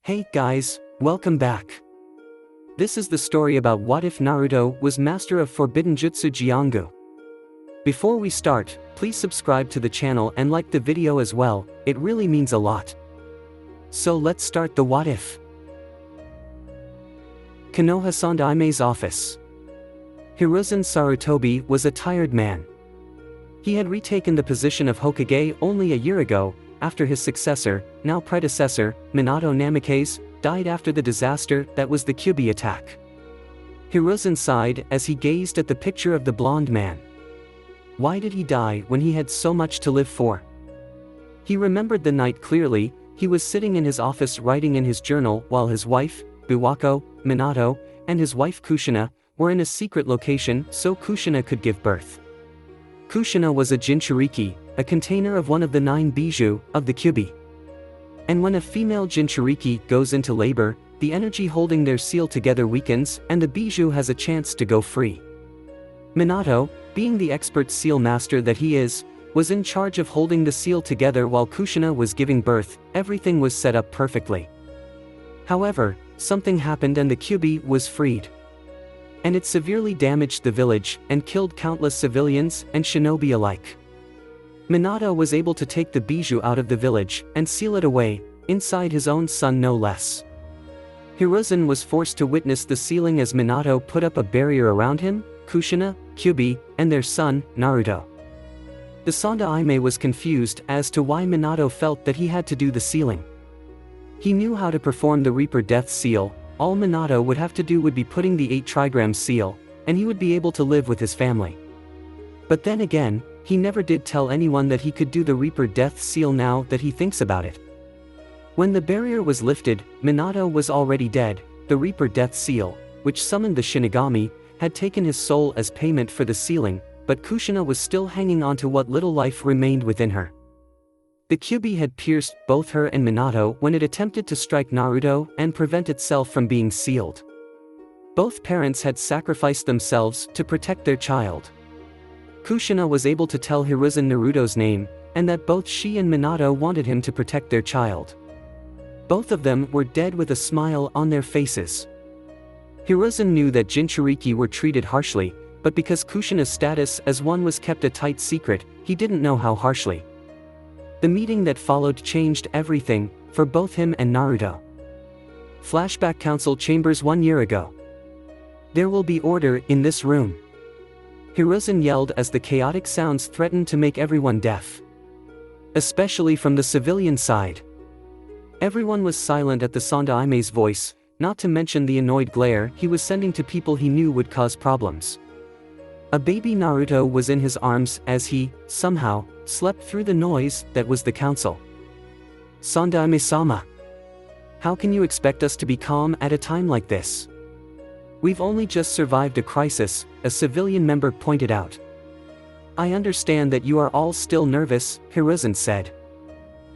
Hey guys, welcome back. This is the story about what if Naruto was master of forbidden jutsu Jiongu. Before we start, please subscribe to the channel and like the video as well, it really means a lot. So let's start the what if. Konoha Sandaime's office. Hiruzen Sarutobi was a tired man. He had retaken the position of Hokage only a year ago, after his successor, now predecessor, Minato Namikaze, died after the disaster that was the Kyuubi attack. Hiruzen sighed as he gazed at the picture of the blonde man. Why did he die when he had so much to live for? He remembered the night clearly. He was sitting in his office writing in his journal while his wife, Biwako, Minato, and his wife Kushina, were in a secret location so Kushina could give birth. Kushina was a Jinchuriki, a container of one of the 9 bijou of the Kyuubi. And when a female Jinchuriki goes into labor, the energy holding their seal together weakens and the bijou has a chance to go free. Minato, being the expert seal master that he is, was in charge of holding the seal together while Kushina was giving birth. Everything was set up perfectly. However, something happened and the Kyuubi was freed. And it severely damaged the village and killed countless civilians and shinobi alike. Minato was able to take the bijou out of the village and seal it away, inside his own son no less. Hiruzen was forced to witness the sealing as Minato put up a barrier around him, Kushina, Kyuubi, and their son, Naruto. The Sandaime was confused as to why Minato felt that he had to do the sealing. He knew how to perform the Reaper Death Seal. All Minato would have to do would be putting the 8 trigram seal, and he would be able to live with his family. But then again, he never did tell anyone that he could do the Reaper Death Seal now that he thinks about it. When the barrier was lifted, Minato was already dead. The Reaper Death Seal, which summoned the Shinigami, had taken his soul as payment for the sealing, but Kushina was still hanging on to what little life remained within her. The Kyuubi had pierced both her and Minato when it attempted to strike Naruto and prevent itself from being sealed. Both parents had sacrificed themselves to protect their child. Kushina was able to tell Hiruzen Naruto's name, and that both she and Minato wanted him to protect their child. Both of them were dead with a smile on their faces. Hiruzen knew that Jinchuriki were treated harshly, but because Kushina's status as one was kept a tight secret, he didn't know how harshly. The meeting that followed changed everything, for both him and Naruto. Flashback Council Chambers 1 year ago. There will be order in this room. Hiruzen yelled as the chaotic sounds threatened to make everyone deaf. Especially from the civilian side. Everyone was silent at the Sandaime's voice, not to mention the annoyed glare he was sending to people he knew would cause problems. A baby Naruto was in his arms as he, somehow, slept through the noise that was the council. Sandaime-sama. How can you expect us to be calm at a time like this? We've only just survived a crisis, a civilian member pointed out. I understand that you are all still nervous, Hiruzen said.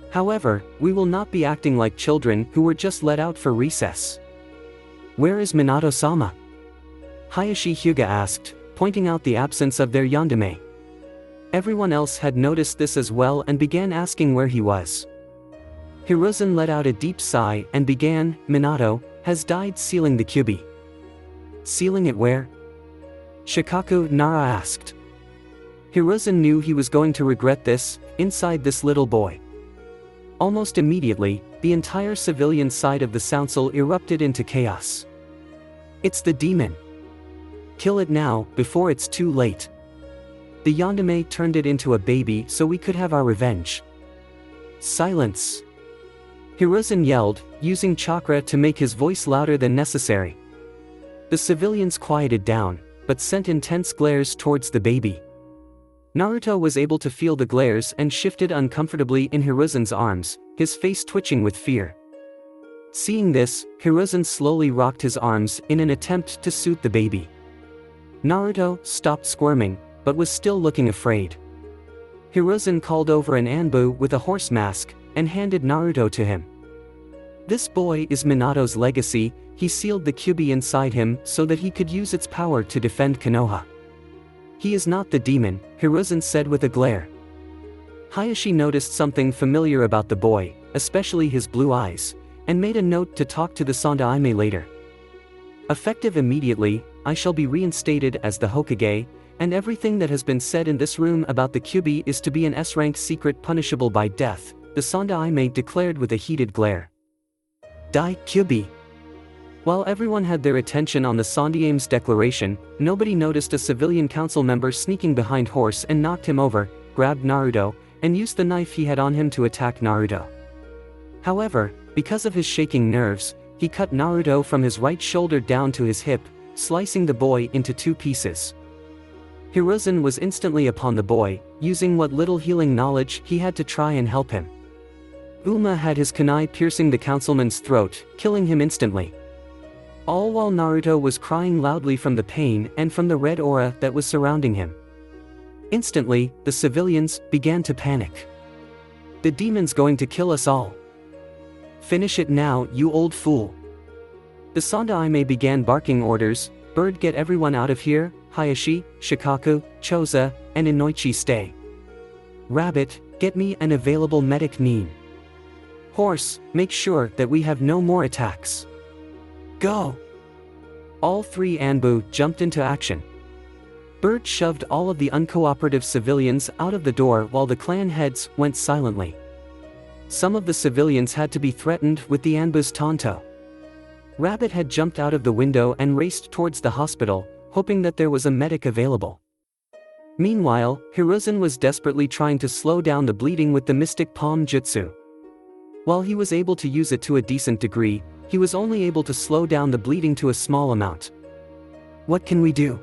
However, we will not be acting like children who were just let out for recess. Where is Minato-sama? Hayashi Hyuga asked, pointing out the absence of their yandere. Everyone else had noticed this as well and began asking where he was. Hiruzen let out a deep sigh and began, Minato has died sealing the Kyuubi. Sealing it where? Shikaku Nara asked. Hiruzen knew he was going to regret this, inside this little boy. Almost immediately, the entire civilian side of the council erupted into chaos. It's the demon. Kill it now, before it's too late. The yandere turned it into a baby so we could have our revenge. Silence. Hiruzen yelled, using chakra to make his voice louder than necessary. The civilians quieted down, but sent intense glares towards the baby. Naruto was able to feel the glares and shifted uncomfortably in Hiruzen's arms, his face twitching with fear. Seeing this, Hiruzen slowly rocked his arms in an attempt to soothe the baby. Naruto stopped squirming, but was still looking afraid. Hiruzen called over an Anbu with a horse mask, and handed Naruto to him. This boy is Minato's legacy. He sealed the Kyuubi inside him so that he could use its power to defend Konoha. He is not the demon, Hiruzen said with a glare. Hayashi noticed something familiar about the boy, especially his blue eyes, and made a note to talk to the Sandaime later. Effective immediately, I shall be reinstated as the Hokage, and everything that has been said in this room about the Kyuubi is to be an S-rank secret punishable by death, the Sandaime declared with a heated glare. Dai Kyuubi. While everyone had their attention on the Sandaime's declaration, nobody noticed a civilian council member sneaking behind Horse and knocked him over, grabbed Naruto, and used the knife he had on him to attack Naruto. However, because of his shaking nerves, he cut Naruto from his right shoulder down to his hip, slicing the boy into 2 pieces. Hiruzen was instantly upon the boy, using what little healing knowledge he had to try and help him. Uma had his kunai piercing the councilman's throat, killing him instantly. All while Naruto was crying loudly from the pain and from the red aura that was surrounding him. Instantly, the civilians began to panic. The demon's going to kill us all. Finish it now, you old fool. The Sandaime began barking orders, Bird, get everyone out of here, Hayashi, Shikaku, Choza, and Inoichi stay. Rabbit, get me an available medic Nin. Horse, make sure that we have no more attacks. Go! All 3 Anbu jumped into action. Bird shoved all of the uncooperative civilians out of the door while the clan heads went silently. Some of the civilians had to be threatened with the Anbu's tanto. Rabbit had jumped out of the window and raced towards the hospital, hoping that there was a medic available. Meanwhile, Hiruzen was desperately trying to slow down the bleeding with the Mystic Palm Jutsu. While he was able to use it to a decent degree, he was only able to slow down the bleeding to a small amount. What can we do?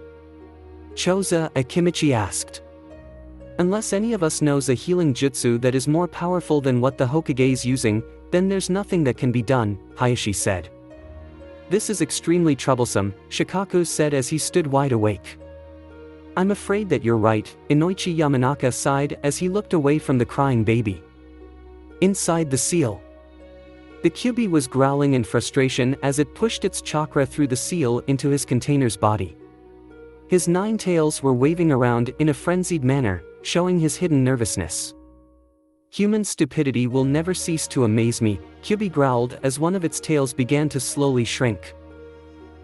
Choza Akimichi asked. Unless any of us knows a healing jutsu that is more powerful than what the Hokage is using, then there's nothing that can be done, Hayashi said. This is extremely troublesome, Shikaku said as he stood wide awake. I'm afraid that you're right, Inoichi Yamanaka sighed as he looked away from the crying baby. Inside the seal. The Kyuubi was growling in frustration as it pushed its chakra through the seal into his container's body. His 9 tails were waving around in a frenzied manner, showing his hidden nervousness. Human stupidity will never cease to amaze me, Kyuubi growled as one of its tails began to slowly shrink.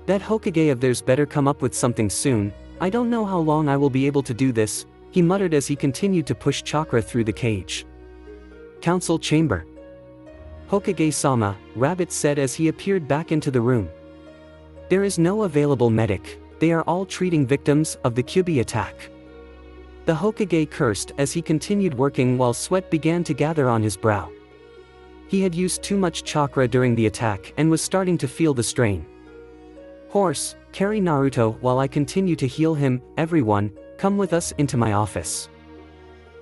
That Hokage of theirs better come up with something soon, I don't know how long I will be able to do this, he muttered as he continued to push chakra through the cage. Council chamber. Hokage-sama, Rabbit said as he appeared back into the room. There is no available medic, they are all treating victims of the Kyuubi attack. The Hokage cursed as he continued working while sweat began to gather on his brow. He had used too much chakra during the attack and was starting to feel the strain. Horse, carry Naruto while I continue to heal him, everyone, come with us into my office.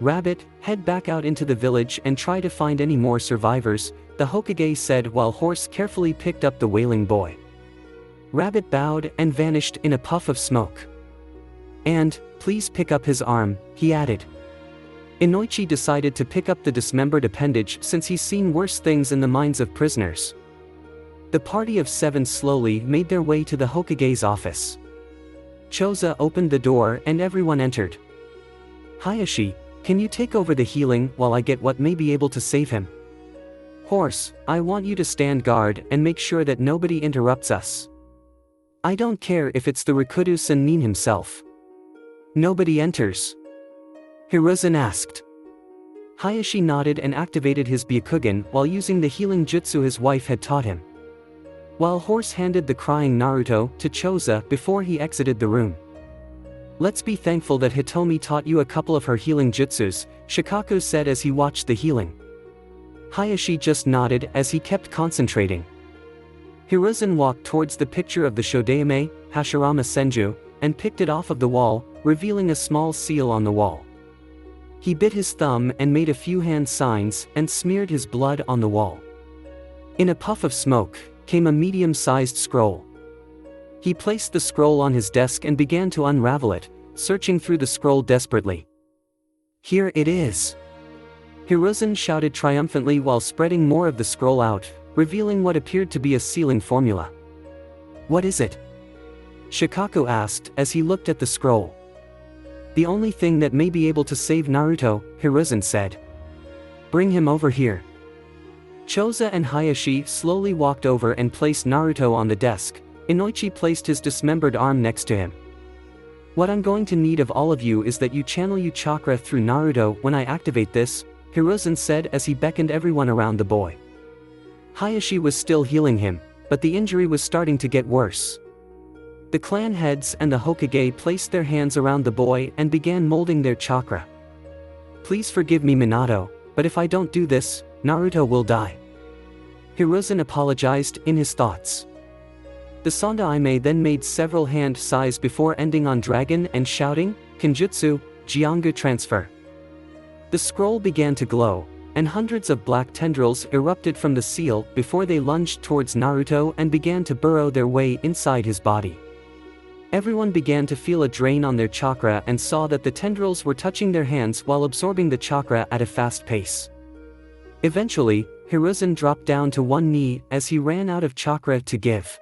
Rabbit, head back out into the village and try to find any more survivors, the Hokage said while Horse carefully picked up the wailing boy. Rabbit bowed and vanished in a puff of smoke. And, please pick up his arm, he added. Inoichi decided to pick up the dismembered appendage since he's seen worse things in the minds of prisoners. The party of 7 slowly made their way to the Hokage's office. Choza opened the door and everyone entered. Hayashi, can you take over the healing while I get what may be able to save him? Horse, I want you to stand guard and make sure that nobody interrupts us. I don't care if it's the Rikudo Sennin himself. Nobody enters. Hiruzen asked. Hayashi nodded and activated his Byakugan while using the healing jutsu his wife had taught him. While Horse handed the crying Naruto to Choza before he exited the room. Let's be thankful that Hitomi taught you a couple of her healing jutsus, Shikaku said as he watched the healing. Hayashi just nodded as he kept concentrating. Hiruzen walked towards the picture of the Shodaime, Hashirama Senju, and picked it off of the wall, revealing a small seal on the wall. He bit his thumb and made a few hand signs and smeared his blood on the wall. In a puff of smoke, came a medium-sized scroll. He placed the scroll on his desk and began to unravel it, searching through the scroll desperately. Here it is! Hiruzen shouted triumphantly while spreading more of the scroll out, revealing what appeared to be a sealing formula. What is it? Shikaku asked as he looked at the scroll. The only thing that may be able to save Naruto, Hiruzen said. Bring him over here. Choza and Hayashi slowly walked over and placed Naruto on the desk. Inoichi placed his dismembered arm next to him. What I'm going to need of all of you is that you channel your chakra through Naruto when I activate this, Hiruzen said as he beckoned everyone around the boy. Hayashi was still healing him, but the injury was starting to get worse. The clan heads and the Hokage placed their hands around the boy and began molding their chakra. Please forgive me, Minato, but if I don't do this, Naruto will die. Hiruzen apologized in his thoughts. The Sandaime then made several hand sighs before ending on dragon and shouting, Kinjutsu, Jiongu transfer. The scroll began to glow, and hundreds of black tendrils erupted from the seal before they lunged towards Naruto and began to burrow their way inside his body. Everyone began to feel a drain on their chakra and saw that the tendrils were touching their hands while absorbing the chakra at a fast pace. Eventually, Hiruzen dropped down to one knee as he ran out of chakra to give.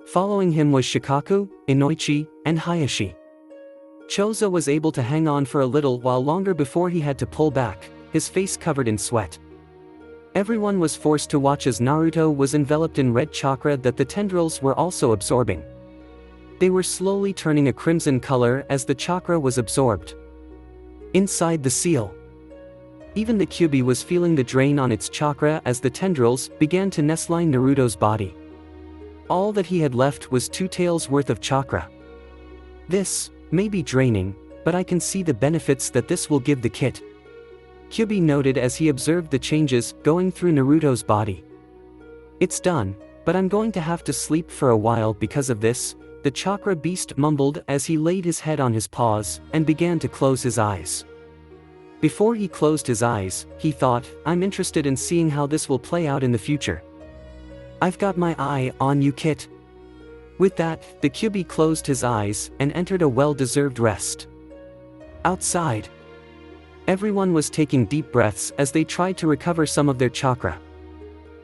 Following him was Shikaku, Inoichi, and Hayashi. Choza was able to hang on for a little while longer before he had to pull back, his face covered in sweat. Everyone was forced to watch as Naruto was enveloped in red chakra that the tendrils were also absorbing. They were slowly turning a crimson color as the chakra was absorbed. Inside the seal, even the Kyuubi was feeling the drain on its chakra as the tendrils began to nestline Naruto's body. All that he had left was 2 tails worth of chakra. This may be draining, but I can see the benefits that this will give the kid. Kyuubi noted as he observed the changes going through Naruto's body. It's done, but I'm going to have to sleep for a while because of this, the chakra beast mumbled as he laid his head on his paws and began to close his eyes. Before he closed his eyes, he thought, I'm interested in seeing how this will play out in the future. I've got my eye on you, Kit. With that, the Kyuubi closed his eyes and entered a well-deserved rest. Outside, everyone was taking deep breaths as they tried to recover some of their chakra.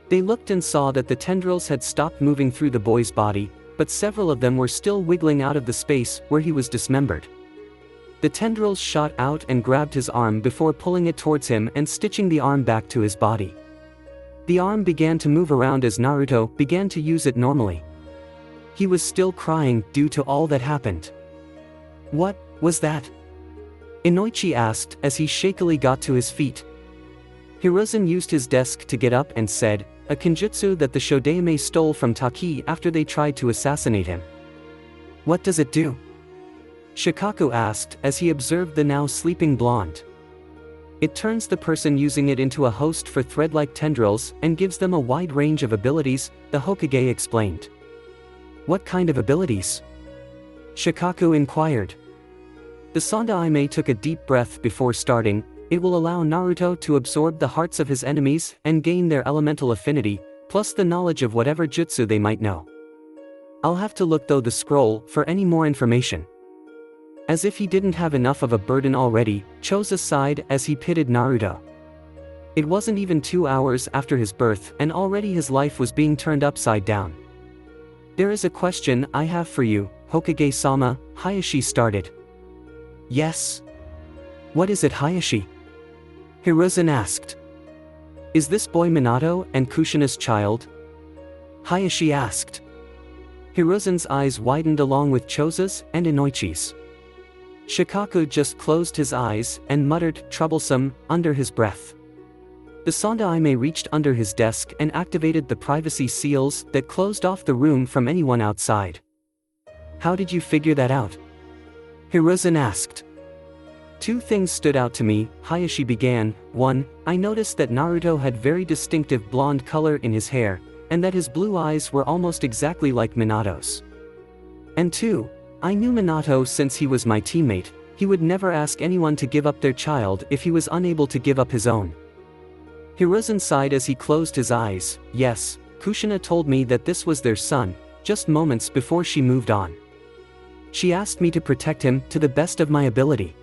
They looked and saw that the tendrils had stopped moving through the boy's body, but several of them were still wiggling out of the space where he was dismembered. The tendrils shot out and grabbed his arm before pulling it towards him and stitching the arm back to his body. The arm began to move around as Naruto began to use it normally. He was still crying due to all that happened. What was that? Inoichi asked as he shakily got to his feet. Hiruzen used his desk to get up and said, a Kinjutsu that the Shodaime stole from Taki after they tried to assassinate him. What does it do? Shikaku asked as he observed the now sleeping blonde. It turns the person using it into a host for thread-like tendrils and gives them a wide range of abilities, the Hokage explained. What kind of abilities? Shikaku inquired. The Sandaime took a deep breath before starting. It will allow Naruto to absorb the hearts of his enemies and gain their elemental affinity, plus the knowledge of whatever jutsu they might know. I'll have to look through the scroll for any more information. As if he didn't have enough of a burden already, Choza sighed as he pitied Naruto. It wasn't even 2 hours after his birth and already his life was being turned upside down. There is a question I have for you, Hokage-sama, Hayashi started. Yes? What is it, Hayashi? Hiruzen asked. Is this boy Minato and Kushina's child? Hayashi asked. Hiruzen's eyes widened along with Choza's and Inoichi's. Shikaku just closed his eyes and muttered, troublesome, under his breath. The Sandaime reached under his desk and activated the privacy seals that closed off the room from anyone outside. How did you figure that out? Hiruzen asked. 2 things stood out to me, Hayashi began. 1, I noticed that Naruto had very distinctive blonde color in his hair, and that his blue eyes were almost exactly like Minato's. And 2, I knew Minato since he was my teammate. He would never ask anyone to give up their child if he was unable to give up his own. Hiruzen sighed as he closed his eyes. Yes, Kushina told me that this was their son, just moments before she moved on. She asked me to protect him to the best of my ability.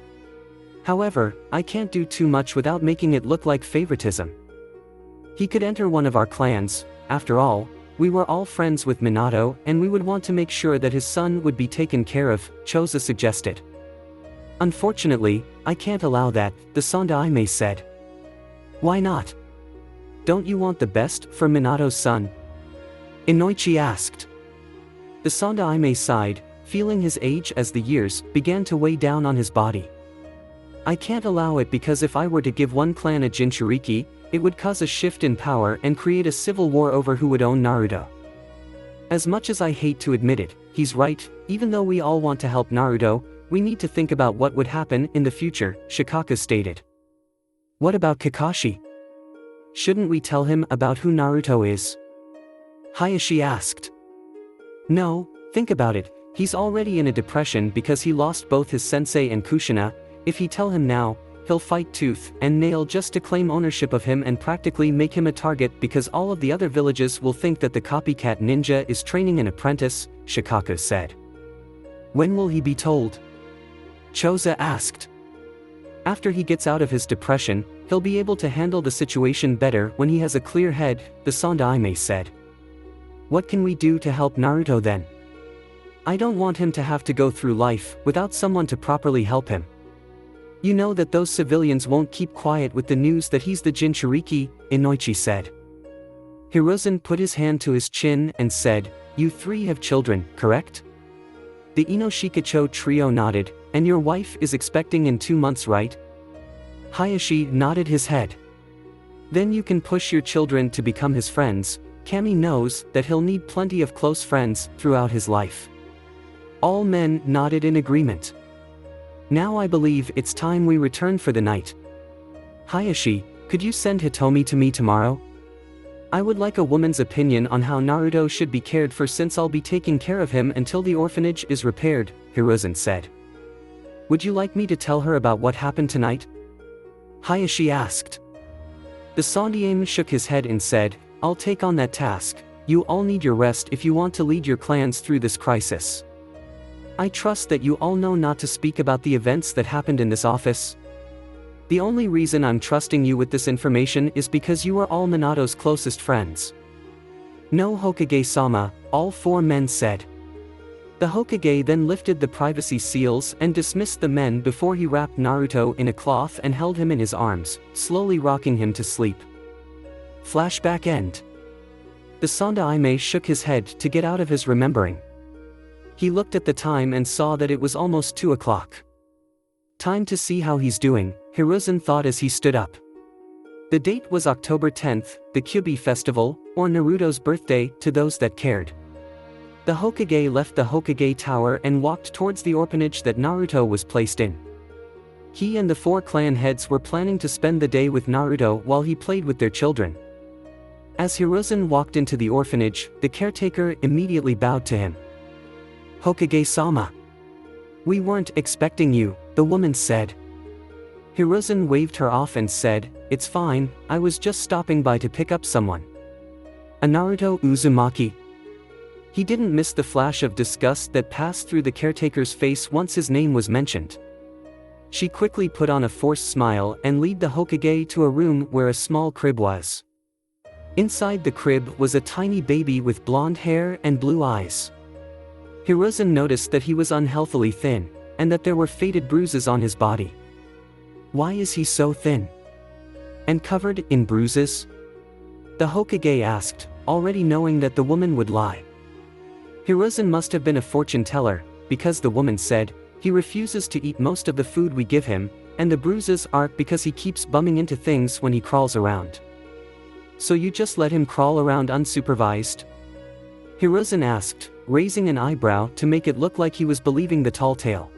However, I can't do too much without making it look like favoritism. He could enter one of our clans. After all, we were all friends with Minato and we would want to make sure that his son would be taken care of, Choza suggested. Unfortunately, I can't allow that, the Sandaime said. Why not? don't you want the best for Minato's son? Inoichi asked. The Sandaime sighed, feeling his age as the years began to weigh down on his body. I can't allow it because if I were to give one clan a Jinchuriki, it would cause a shift in power and create a civil war over who would own Naruto. As much as I hate to admit it, he's right. Even though we all want to help Naruto, we need to think about what would happen in the future, Shikaka stated. What about Kakashi? Shouldn't we tell him about who Naruto is? Hayashi asked. No, think about it, he's already in a depression because he lost both his sensei and Kushina. If he tell him now, he'll fight tooth and nail just to claim ownership of him and practically make him a target because all of the other villages will think that the copycat ninja is training an apprentice, Shikaka said. When will he be told? Choza asked. After he gets out of his depression, he'll be able to handle the situation better when he has a clear head, the Sandaime said. What can we do to help Naruto then? I don't want him to have to go through life without someone to properly help him. You know that those civilians won't keep quiet with the news that he's the Jinchuriki, Inoichi said. Hiruzen put his hand to his chin and said, You three have children, correct? The Inoshikacho trio nodded, and your wife is expecting in 2 months, right? Hayashi nodded his head. Then you can push your children to become his friends. Kami knows that he'll need plenty of close friends throughout his life. All men nodded in agreement. Now I believe it's time we return for the night. Hayashi, could you send Hitomi to me tomorrow? I would like a woman's opinion on how Naruto should be cared for since I'll be taking care of him until the orphanage is repaired, Hiruzen said. Would you like me to tell her about what happened tonight? Hayashi asked. The Sandaime shook his head and said, I'll take on that task. You all need your rest if you want to lead your clans through this crisis. I trust that you all know not to speak about the events that happened in this office. The only reason I'm trusting you with this information is because you are all Minato's closest friends. No, Hokage-sama, all 4 men said. The Hokage then lifted the privacy seals and dismissed the men before he wrapped Naruto in a cloth and held him in his arms, slowly rocking him to sleep. Flashback end. The Sandaime shook his head to get out of his remembering. He looked at the time and saw that it was almost 2 o'clock. Time to see how he's doing, Hiruzen thought as he stood up. The date was October 10th, the Kyubi festival, or Naruto's birthday, to those that cared. The Hokage left the Hokage Tower and walked towards the orphanage that Naruto was placed in. He and the 4 clan heads were planning to spend the day with Naruto while he played with their children. As Hiruzen walked into the orphanage, the caretaker immediately bowed to him. Hokage-sama. We weren't expecting you, the woman said. Hiruzen waved her off and said, It's fine, I was just stopping by to pick up someone. A Naruto Uzumaki. He didn't miss the flash of disgust that passed through the caretaker's face once his name was mentioned. She quickly put on a forced smile and led the Hokage to a room where a small crib was. Inside the crib was a tiny baby with blonde hair and blue eyes. Hiruzen noticed that he was unhealthily thin, and that there were faded bruises on his body. Why is he so thin? And covered in bruises? The Hokage asked, already knowing that the woman would lie. Hiruzen must have been a fortune teller, because the woman said, he refuses to eat most of the food we give him, and the bruises are because he keeps bumming into things when he crawls around. So you just let him crawl around unsupervised? Hiruzen asked, raising an eyebrow to make it look like he was believing the tall tale.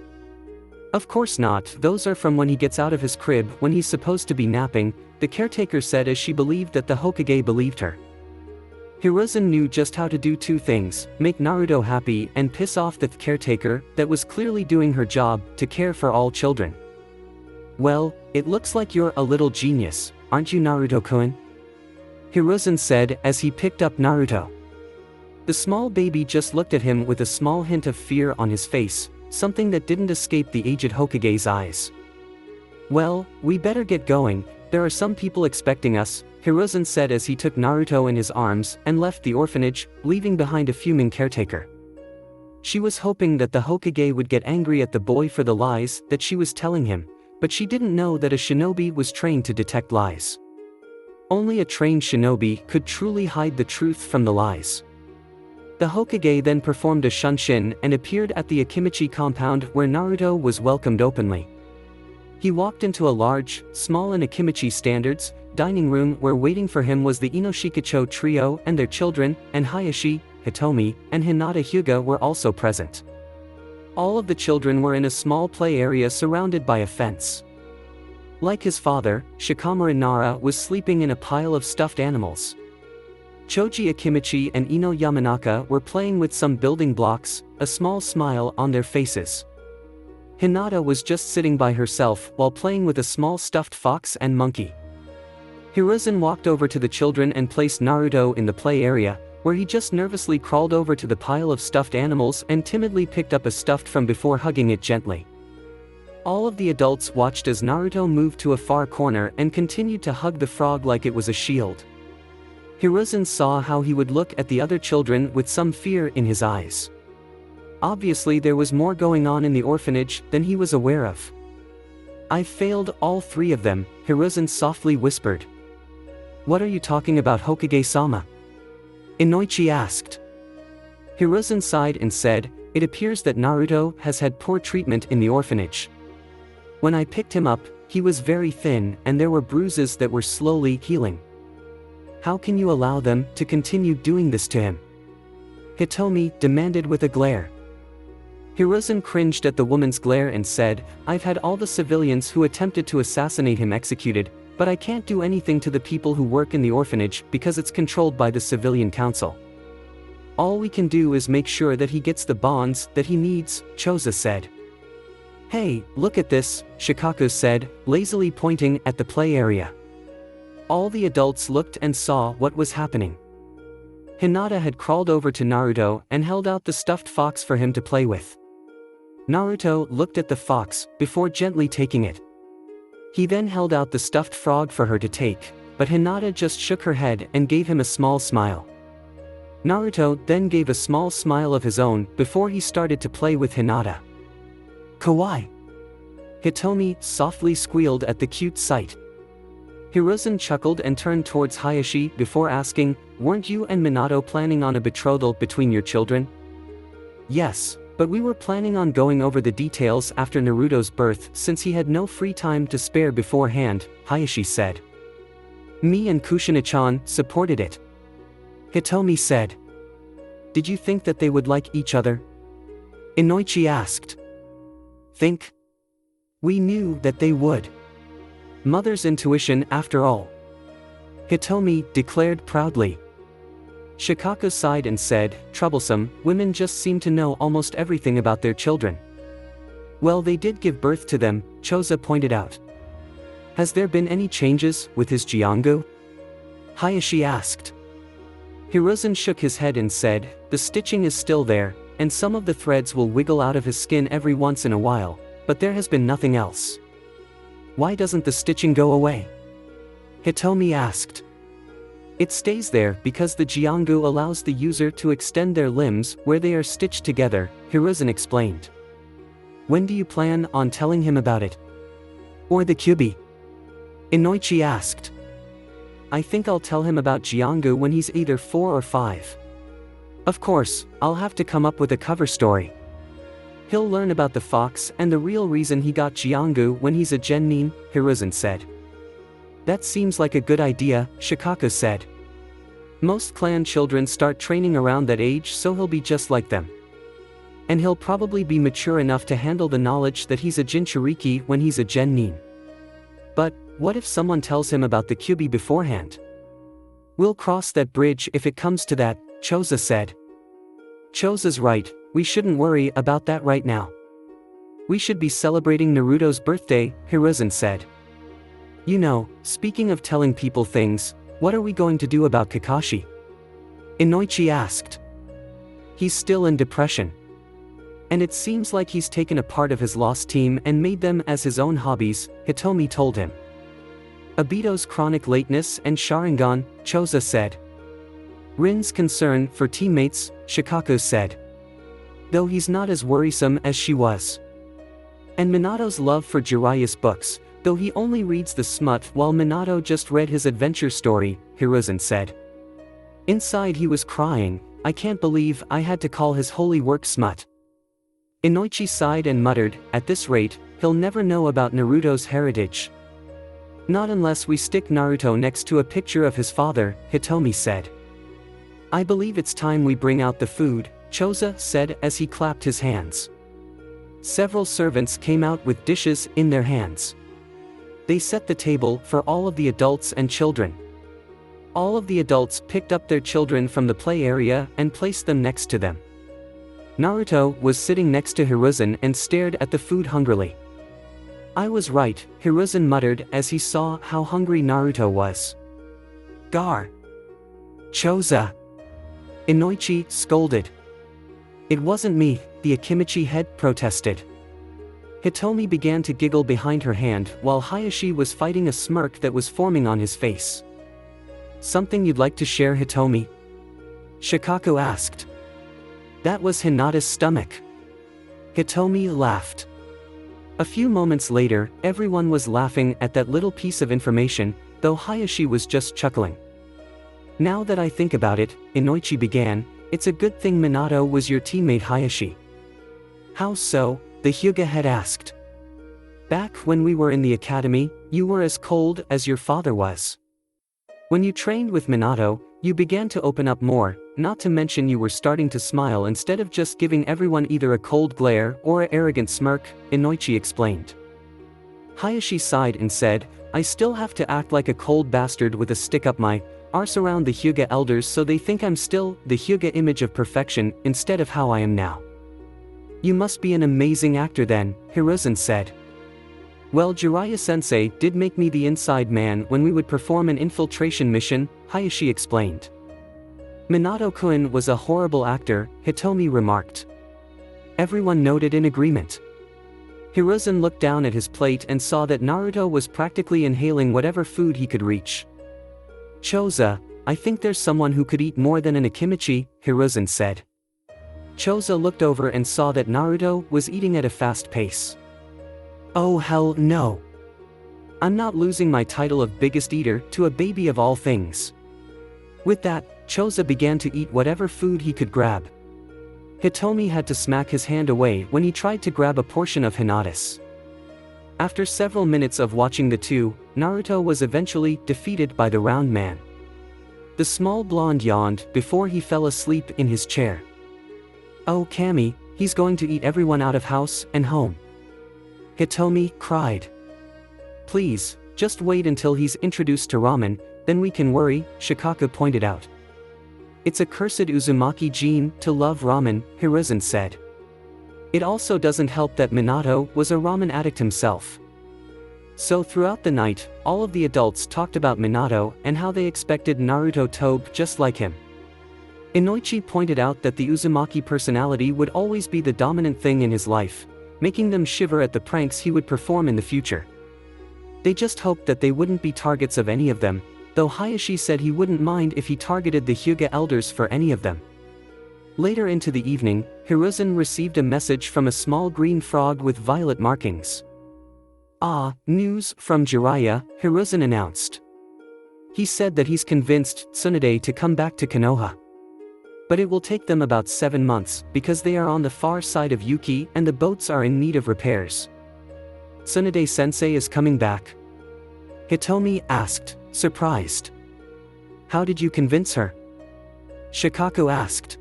Of course not, those are from when he gets out of his crib when he's supposed to be napping, the caretaker said as she believed that the Hokage believed her. Hiruzen knew just how to do 2 things, make Naruto happy and piss off the caretaker that was clearly doing her job to care for all children. Well, it looks like you're a little genius, aren't you Naruto-kun? Hiruzen said as he picked up Naruto. The small baby just looked at him with a small hint of fear on his face, something that didn't escape the aged Hokage's eyes. Well, we better get going, there are some people expecting us, Hiruzen said as he took Naruto in his arms and left the orphanage, leaving behind a fuming caretaker. She was hoping that the Hokage would get angry at the boy for the lies that she was telling him, but she didn't know that a shinobi was trained to detect lies. Only a trained shinobi could truly hide the truth from the lies. The Hokage then performed a shunshin and appeared at the Akimichi compound where Naruto was welcomed openly. He walked into a large, small and Akimichi standards, dining room where waiting for him was the Inoshikacho trio and their children, and Hayashi, Hitomi, and Hinata Hyuga were also present. All of the children were in a small play area surrounded by a fence. Like his father, Shikamaru Nara was sleeping in a pile of stuffed animals. Choji Akimichi and Ino Yamanaka were playing with some building blocks, a small smile on their faces. Hinata was just sitting by herself while playing with a small stuffed fox and monkey. Hiruzen walked over to the children and placed Naruto in the play area, where he just nervously crawled over to the pile of stuffed animals and timidly picked up a stuffed from before hugging it gently. All of the adults watched as Naruto moved to a far corner and continued to hug the frog like it was a shield. Hiruzen saw how he would look at the other children with some fear in his eyes. Obviously there was more going on in the orphanage than he was aware of. "I've failed all three of them," Hiruzen softly whispered. "What are you talking about, Hokage-sama?" Inoichi asked. Hiruzen sighed and said, "It appears that Naruto has had poor treatment in the orphanage. When I picked him up, he was very thin and there were bruises that were slowly healing. How can you allow them to continue doing this to him?" Hitomi demanded with a glare. Hiruzen cringed at the woman's glare and said, "I've had all the civilians who attempted to assassinate him executed, but I can't do anything to the people who work in the orphanage because it's controlled by the civilian council. All we can do is make sure that he gets the bonds that he needs," Choza said. "Hey, look at this," Shikaku said, lazily pointing at the play area. All the adults looked and saw what was happening. Hinata had crawled over to Naruto and held out the stuffed fox for him to play with. Naruto looked at the fox before gently taking it. He then held out the stuffed frog for her to take, but Hinata just shook her head and gave him a small smile. Naruto then gave a small smile of his own before he started to play with Hinata. "Kawaii!" Hitomi softly squealed at the cute sight. Hiruzen chuckled and turned towards Hayashi before asking, "Weren't you and Minato planning on a betrothal between your children?" "Yes, but we were planning on going over the details after Naruto's birth since he had no free time to spare beforehand," Hayashi said. "Me and Kushina-chan supported it," Hitomi said. "Did you think that they would like each other?" Inoichi asked. "Think? We knew that they would. Mother's intuition after all," Hitomi declared proudly. Shikaku sighed and said, "Troublesome, women just seem to know almost everything about their children." "Well, they did give birth to them," Choza pointed out. "Has there been any changes with his Jiongu?" Hayashi asked. Hiruzen shook his head and said, "The stitching is still there, and some of the threads will wiggle out of his skin every once in a while, but there has been nothing else." "Why doesn't the stitching go away?" Hitomi asked. "It stays there because the Jiongu allows the user to extend their limbs where they are stitched together," Hiruzen explained. "When do you plan on telling him about it? Or the Kyubi?" Inoichi asked. "I think I'll tell him about Jiongu when he's either 4 or 5. Of course, I'll have to come up with a cover story. He'll learn about the fox and the real reason he got Jiongu when he's a genin," Hiruzen said. "That seems like a good idea," Shikaku said. "Most clan children start training around that age, so he'll be just like them. And he'll probably be mature enough to handle the knowledge that he's a Jinchuriki when he's a genin. But, what if someone tells him about the Kyubi beforehand? We'll cross that bridge if it comes to that," Choza said. "Choza's right, we shouldn't worry about that right now. We should be celebrating Naruto's birthday," Hiruzen said. "You know, speaking of telling people things, what are we going to do about Kakashi?" Inoichi asked. "He's still in depression. And it seems like he's taken a part of his lost team and made them as his own hobbies," Hitomi told him. "Obito's chronic lateness and Sharingan," Choza said. "Rin's concern for teammates," Shikaku said. "Though he's not as worrisome as she was. And Minato's love for Jiraiya's books, Though he only reads the smut while Minato just read his adventure story, Hiruzen said. Inside he was crying, I can't believe I had to call his holy work smut. Inoichi sighed and muttered, at this rate, he'll never know about Naruto's heritage. Not unless we stick Naruto next to a picture of his father, Hitomi said. I believe it's time we bring out the food, Choza said as he clapped his hands. Several servants came out with dishes in their hands. They set the table for all of the adults and children. All of the adults picked up their children from the play area and placed them next to them. Naruto was sitting next to Hiruzen and stared at the food hungrily. I was right, Hiruzen muttered as he saw how hungry Naruto was. Gar. Choza. Inoichi scolded. It wasn't me, the Akimichi head protested. Hitomi began to giggle behind her hand while Hayashi was fighting a smirk that was forming on his face. Something you'd like to share, Hitomi? Shikaku asked. That was Hinata's stomach. Hitomi laughed. A few moments later, everyone was laughing at that little piece of information, though Hayashi was just chuckling. Now that I think about it, Inoichi began, it's a good thing Minato was your teammate Hayashi. How so? The Hyuga head asked. Back when we were in the academy, you were as cold as your father was. When you trained with Minato, you began to open up more, not to mention you were starting to smile instead of just giving everyone either a cold glare or an arrogant smirk, Inoichi explained. Hayashi sighed and said, I still have to act like a cold bastard with a stick up my arse around the Hyuga elders so they think I'm still the Hyuga image of perfection instead of how I am now. You must be an amazing actor then, Hiruzen said. Well, Jiraiya-sensei did make me the inside man when we would perform an infiltration mission, Hayashi explained. Minato-kun was a horrible actor, Hitomi remarked. Everyone nodded in agreement. Hiruzen looked down at his plate and saw that Naruto was practically inhaling whatever food he could reach. Choza, I think there's someone who could eat more than an Akimichi, Hiruzen said. Choza looked over and saw that Naruto was eating at a fast pace. Oh hell no. I'm not losing my title of biggest eater to a baby of all things. With that, Choza began to eat whatever food he could grab. Hitomi had to smack his hand away when he tried to grab a portion of Hinata's. After several minutes of watching the two, Naruto was eventually defeated by the round man. The small blonde yawned before he fell asleep in his chair. Oh Kami, he's going to eat everyone out of house and home. Hitomi cried. Please, just wait until he's introduced to ramen, then we can worry, Shikaku pointed out. It's a cursed Uzumaki gene to love ramen, Hiruzen said. It also doesn't help that Minato was a ramen addict himself. So throughout the night, all of the adults talked about Minato and how they expected Naruto to be just like him. Inoichi pointed out that the Uzumaki personality would always be the dominant thing in his life, making them shiver at the pranks he would perform in the future. They just hoped that they wouldn't be targets of any of them, though Hayashi said he wouldn't mind if he targeted the Hyuga elders for any of them. Later into the evening, Hiruzen received a message from a small green frog with violet markings. Ah, news from Jiraiya, Hiruzen announced. He said that he's convinced Tsunade to come back to Konoha. But it will take them about 7 months, because they are on the far side of Yuki and the boats are in need of repairs. Tsunade-sensei is coming back? Hitomi asked, surprised. How did you convince her? Shikaku asked.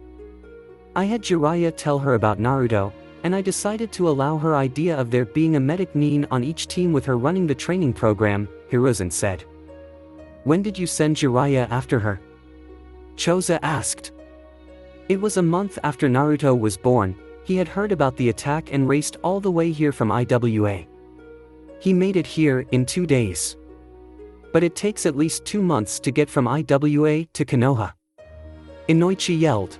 I had Jiraiya tell her about Naruto, and I decided to allow her idea of there being a medic nin on each team with her running the training program, Hiruzen said. When did you send Jiraiya after her? Choza asked. It was a month after Naruto was born. He had heard about the attack and raced all the way here from IWA. He made it here in 2 days. But it takes at least 2 months to get from IWA to Konoha. Inoichi yelled.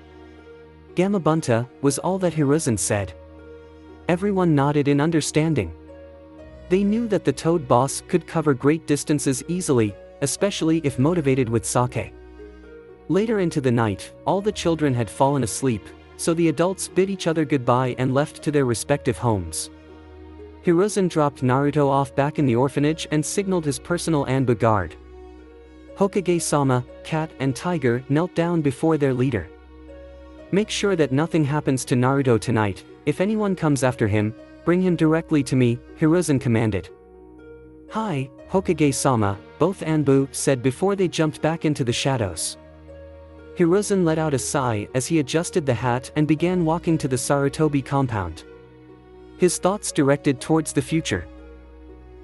Gamabunta, was all that Hiruzen said. Everyone nodded in understanding. They knew that the Toad boss could cover great distances easily, especially if motivated with sake. Later into the night, all the children had fallen asleep, so the adults bid each other goodbye and left to their respective homes. Hiruzen dropped Naruto off back in the orphanage and signaled his personal Anbu guard. Hokage-sama, Cat and Tiger knelt down before their leader. "Make sure that nothing happens to Naruto tonight. If anyone comes after him, bring him directly to me," Hiruzen commanded. "Hi, Hokage-sama," both Anbu said before they jumped back into the shadows. Hiruzen let out a sigh as he adjusted the hat and began walking to the Sarutobi compound. His thoughts directed towards the future.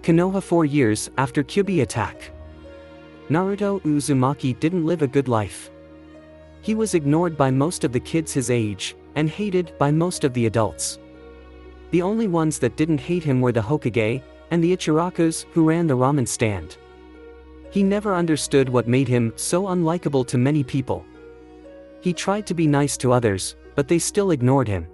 Konoha 4 years after Kyuubi attack. Naruto Uzumaki didn't live a good life. He was ignored by most of the kids his age, and hated by most of the adults. The only ones that didn't hate him were the Hokage, and the Ichirakus who ran the ramen stand. He never understood what made him so unlikable to many people. He tried to be nice to others, but they still ignored him.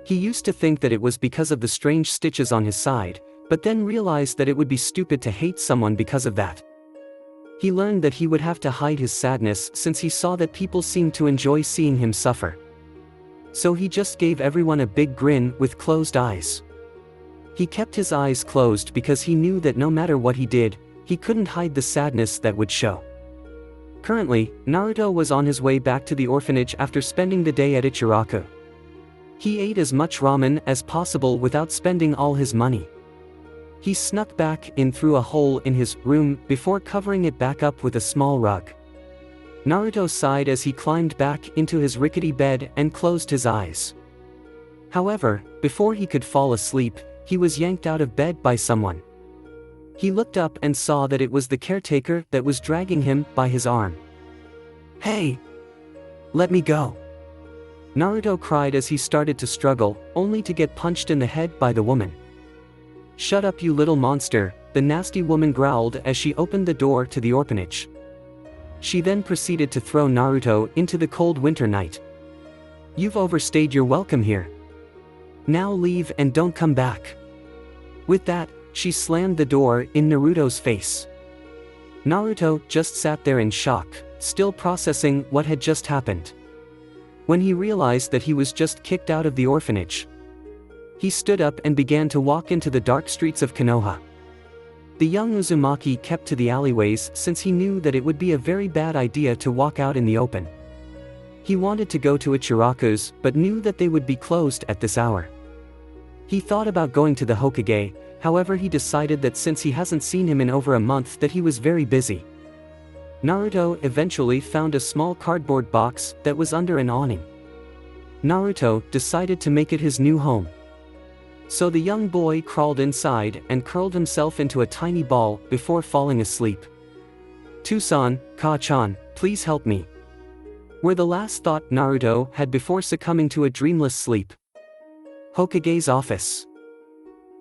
He used to think that it was because of the strange stitches on his side, but then realized that it would be stupid to hate someone because of that. He learned that he would have to hide his sadness since he saw that people seemed to enjoy seeing him suffer. So he just gave everyone a big grin with closed eyes. He kept his eyes closed because he knew that no matter what he did, he couldn't hide the sadness that would show. Currently, Naruto was on his way back to the orphanage after spending the day at Ichiraku. He ate as much ramen as possible without spending all his money. He snuck back in through a hole in his room before covering it back up with a small rug. Naruto sighed as he climbed back into his rickety bed and closed his eyes. However, before he could fall asleep, he was yanked out of bed by someone. He looked up and saw that it was the caretaker that was dragging him by his arm. "Hey! Let me go!" Naruto cried as he started to struggle, only to get punched in the head by the woman. "Shut up, you little monster," the nasty woman growled as she opened the door to the orphanage. She then proceeded to throw Naruto into the cold winter night. "You've overstayed your welcome here. Now leave and don't come back." With that, she slammed the door in Naruto's face. Naruto just sat there in shock, still processing what had just happened. When he realized that he was just kicked out of the orphanage, he stood up and began to walk into the dark streets of Konoha. The young Uzumaki kept to the alleyways since he knew that it would be a very bad idea to walk out in the open. He wanted to go to Ichiraku's but knew that they would be closed at this hour. He thought about going to the Hokage, however he decided that since he hasn't seen him in over a month that he was very busy. Naruto eventually found a small cardboard box that was under an awning. Naruto decided to make it his new home. So the young boy crawled inside and curled himself into a tiny ball before falling asleep. "Tucson, Ka-chan, please help me," were the last thought Naruto had before succumbing to a dreamless sleep. Hokage's office.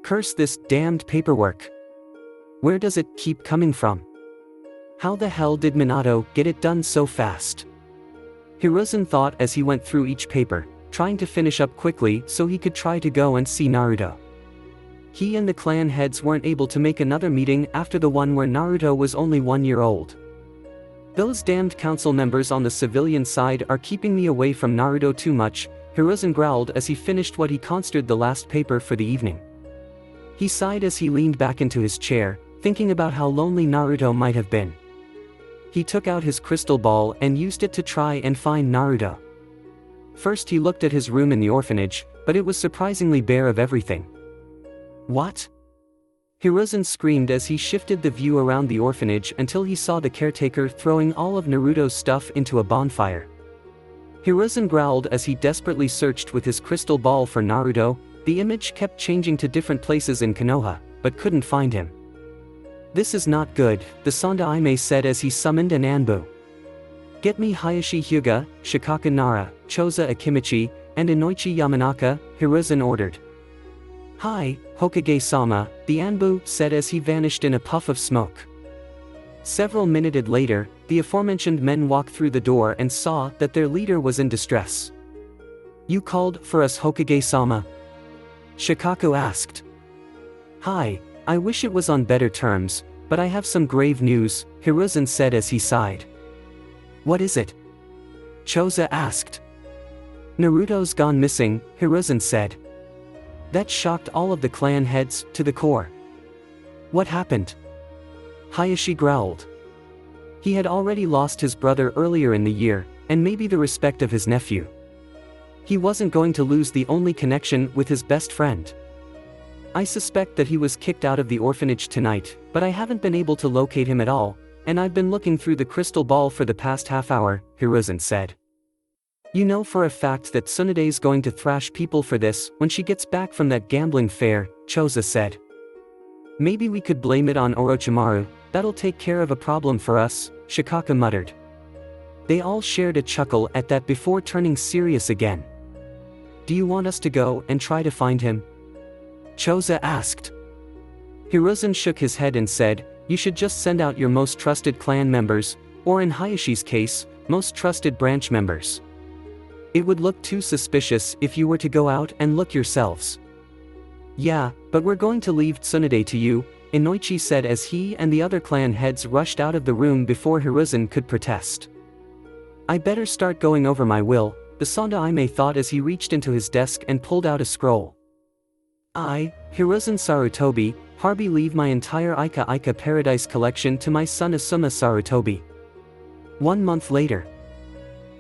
"Curse this damned paperwork. Where does it keep coming from? How the hell did Minato get it done so fast?" Hiruzen thought as he went through each paper, trying to finish up quickly so he could try to go and see Naruto. He and the clan heads weren't able to make another meeting after the one where Naruto was only 1 year old. "Those damned council members on the civilian side are keeping me away from Naruto too much," Hiruzen growled as he finished what he considered the last paper for the evening. He sighed as he leaned back into his chair, thinking about how lonely Naruto might have been. He took out his crystal ball and used it to try and find Naruto. First he looked at his room in the orphanage, but it was surprisingly bare of everything. "What?" Hiruzen screamed as he shifted the view around the orphanage until he saw the caretaker throwing all of Naruto's stuff into a bonfire. Hiruzen growled as he desperately searched with his crystal ball for Naruto. The image kept changing to different places in Konoha, but couldn't find him. "This is not good," the Sandaime said as he summoned an Anbu. "Get me Hayashi Hyuga, Shikaku Nara, Choza Akimichi, and Inoichi Yamanaka," Hiruzen ordered. "Hi, Hokage-sama," the Anbu said as he vanished in a puff of smoke. Several minutes later, the aforementioned men walked through the door and saw that their leader was in distress. "You called for us, Hokage-sama?" Shikaku asked. "Hi, I wish it was on better terms, but I have some grave news," Hiruzen said as he sighed. "What is it?" Choza asked. "Naruto's gone missing," Hiruzen said. That shocked all of the clan heads to the core. What happened? Hayashi growled. He had already lost his brother earlier in the year, and maybe the respect of his nephew. He wasn't going to lose the only connection with his best friend. I suspect that he was kicked out of the orphanage tonight, but I haven't been able to locate him at all, and I've been looking through the crystal ball for the past half hour, Hiruzen said. You know for a fact that Tsunade's going to thrash people for this when she gets back from that gambling fair, Choza said. Maybe we could blame it on Orochimaru, that'll take care of a problem for us, Shikaka muttered. They all shared a chuckle at that before turning serious again. Do you want us to go and try to find him? Choza asked. Hiruzen shook his head and said, you should just send out your most trusted clan members, or in Hayashi's case, most trusted branch members. It would look too suspicious if you were to go out and look yourselves. Yeah, but we're going to leave Tsunade to you, Inoichi said as he and the other clan heads rushed out of the room before Hiruzen could protest. I better start going over my will, the Sandaime thought as he reached into his desk and pulled out a scroll. I, Hiruzen Sarutobi, hereby leave my entire Ika Ika Paradise collection to my son Asuma Sarutobi. 1 month later.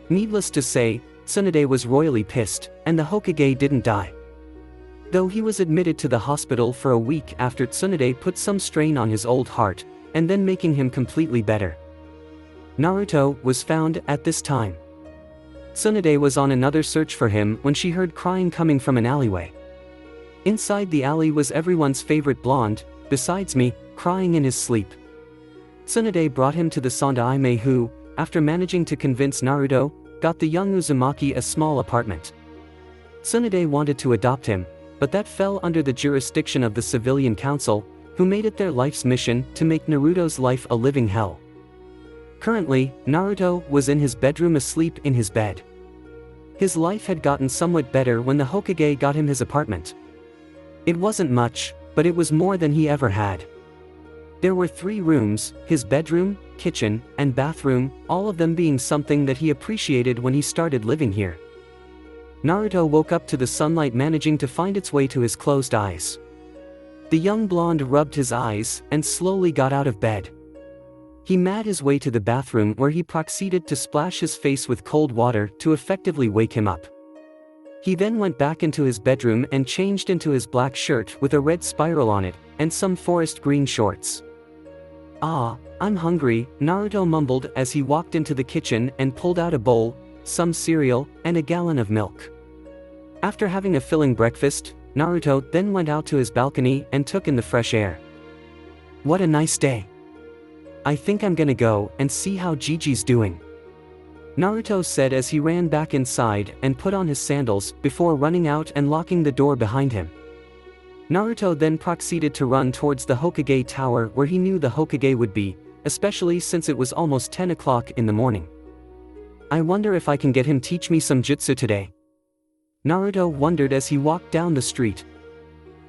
Needless to say, Tsunade was royally pissed, and the Hokage didn't die. Though he was admitted to the hospital for a week after Tsunade put some strain on his old heart, and then making him completely better. Naruto was found at this time. Tsunade was on another search for him when she heard crying coming from an alleyway. Inside the alley was everyone's favorite blonde, besides me, crying in his sleep. Tsunade brought him to the Sandaime who, after managing to convince Naruto, got the young Uzumaki a small apartment. Tsunade wanted to adopt him, but that fell under the jurisdiction of the civilian council, who made it their life's mission to make Naruto's life a living hell. Currently, Naruto was in his bedroom asleep in his bed. His life had gotten somewhat better when the Hokage got him his apartment. It wasn't much, but it was more than he ever had. There were 3 rooms, his bedroom, kitchen, and bathroom, all of them being something that he appreciated when he started living here. Naruto woke up to the sunlight managing to find its way to his closed eyes. The young blonde rubbed his eyes and slowly got out of bed. He made his way to the bathroom where he proceeded to splash his face with cold water to effectively wake him up. He then went back into his bedroom and changed into his black shirt with a red spiral on it, and some forest green shorts. Ah, I'm hungry, Naruto mumbled as he walked into the kitchen and pulled out a bowl, some cereal, and a gallon of milk. After having a filling breakfast, Naruto then went out to his balcony and took in the fresh air. What a nice day. I think I'm gonna go and see how Gigi's doing. Naruto said as he ran back inside and put on his sandals before running out and locking the door behind him. Naruto then proceeded to run towards the Hokage tower where he knew the Hokage would be, especially since it was almost 10 o'clock in the morning. I wonder if I can get him teach me some jutsu today. Naruto wondered as he walked down the street.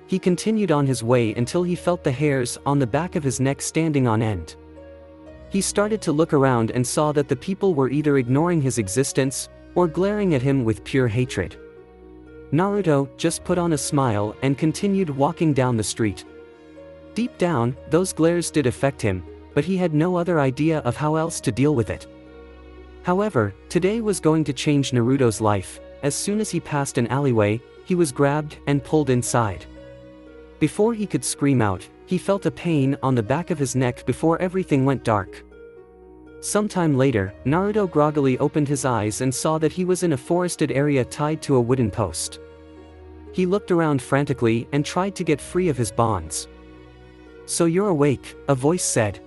He continued on his way until he felt the hairs on the back of his neck standing on end. He started to look around and saw that the people were either ignoring his existence or glaring at him with pure hatred. Naruto just put on a smile and continued walking down the street. Deep down, those glares did affect him, but he had no other idea of how else to deal with it. However, today was going to change Naruto's life. As soon as he passed an alleyway, he was grabbed and pulled inside. Before he could scream out, he felt a pain on the back of his neck before everything went dark. Sometime later, Naruto groggily opened his eyes and saw that he was in a forested area tied to a wooden post. He looked around frantically and tried to get free of his bonds. So you're awake, a voice said.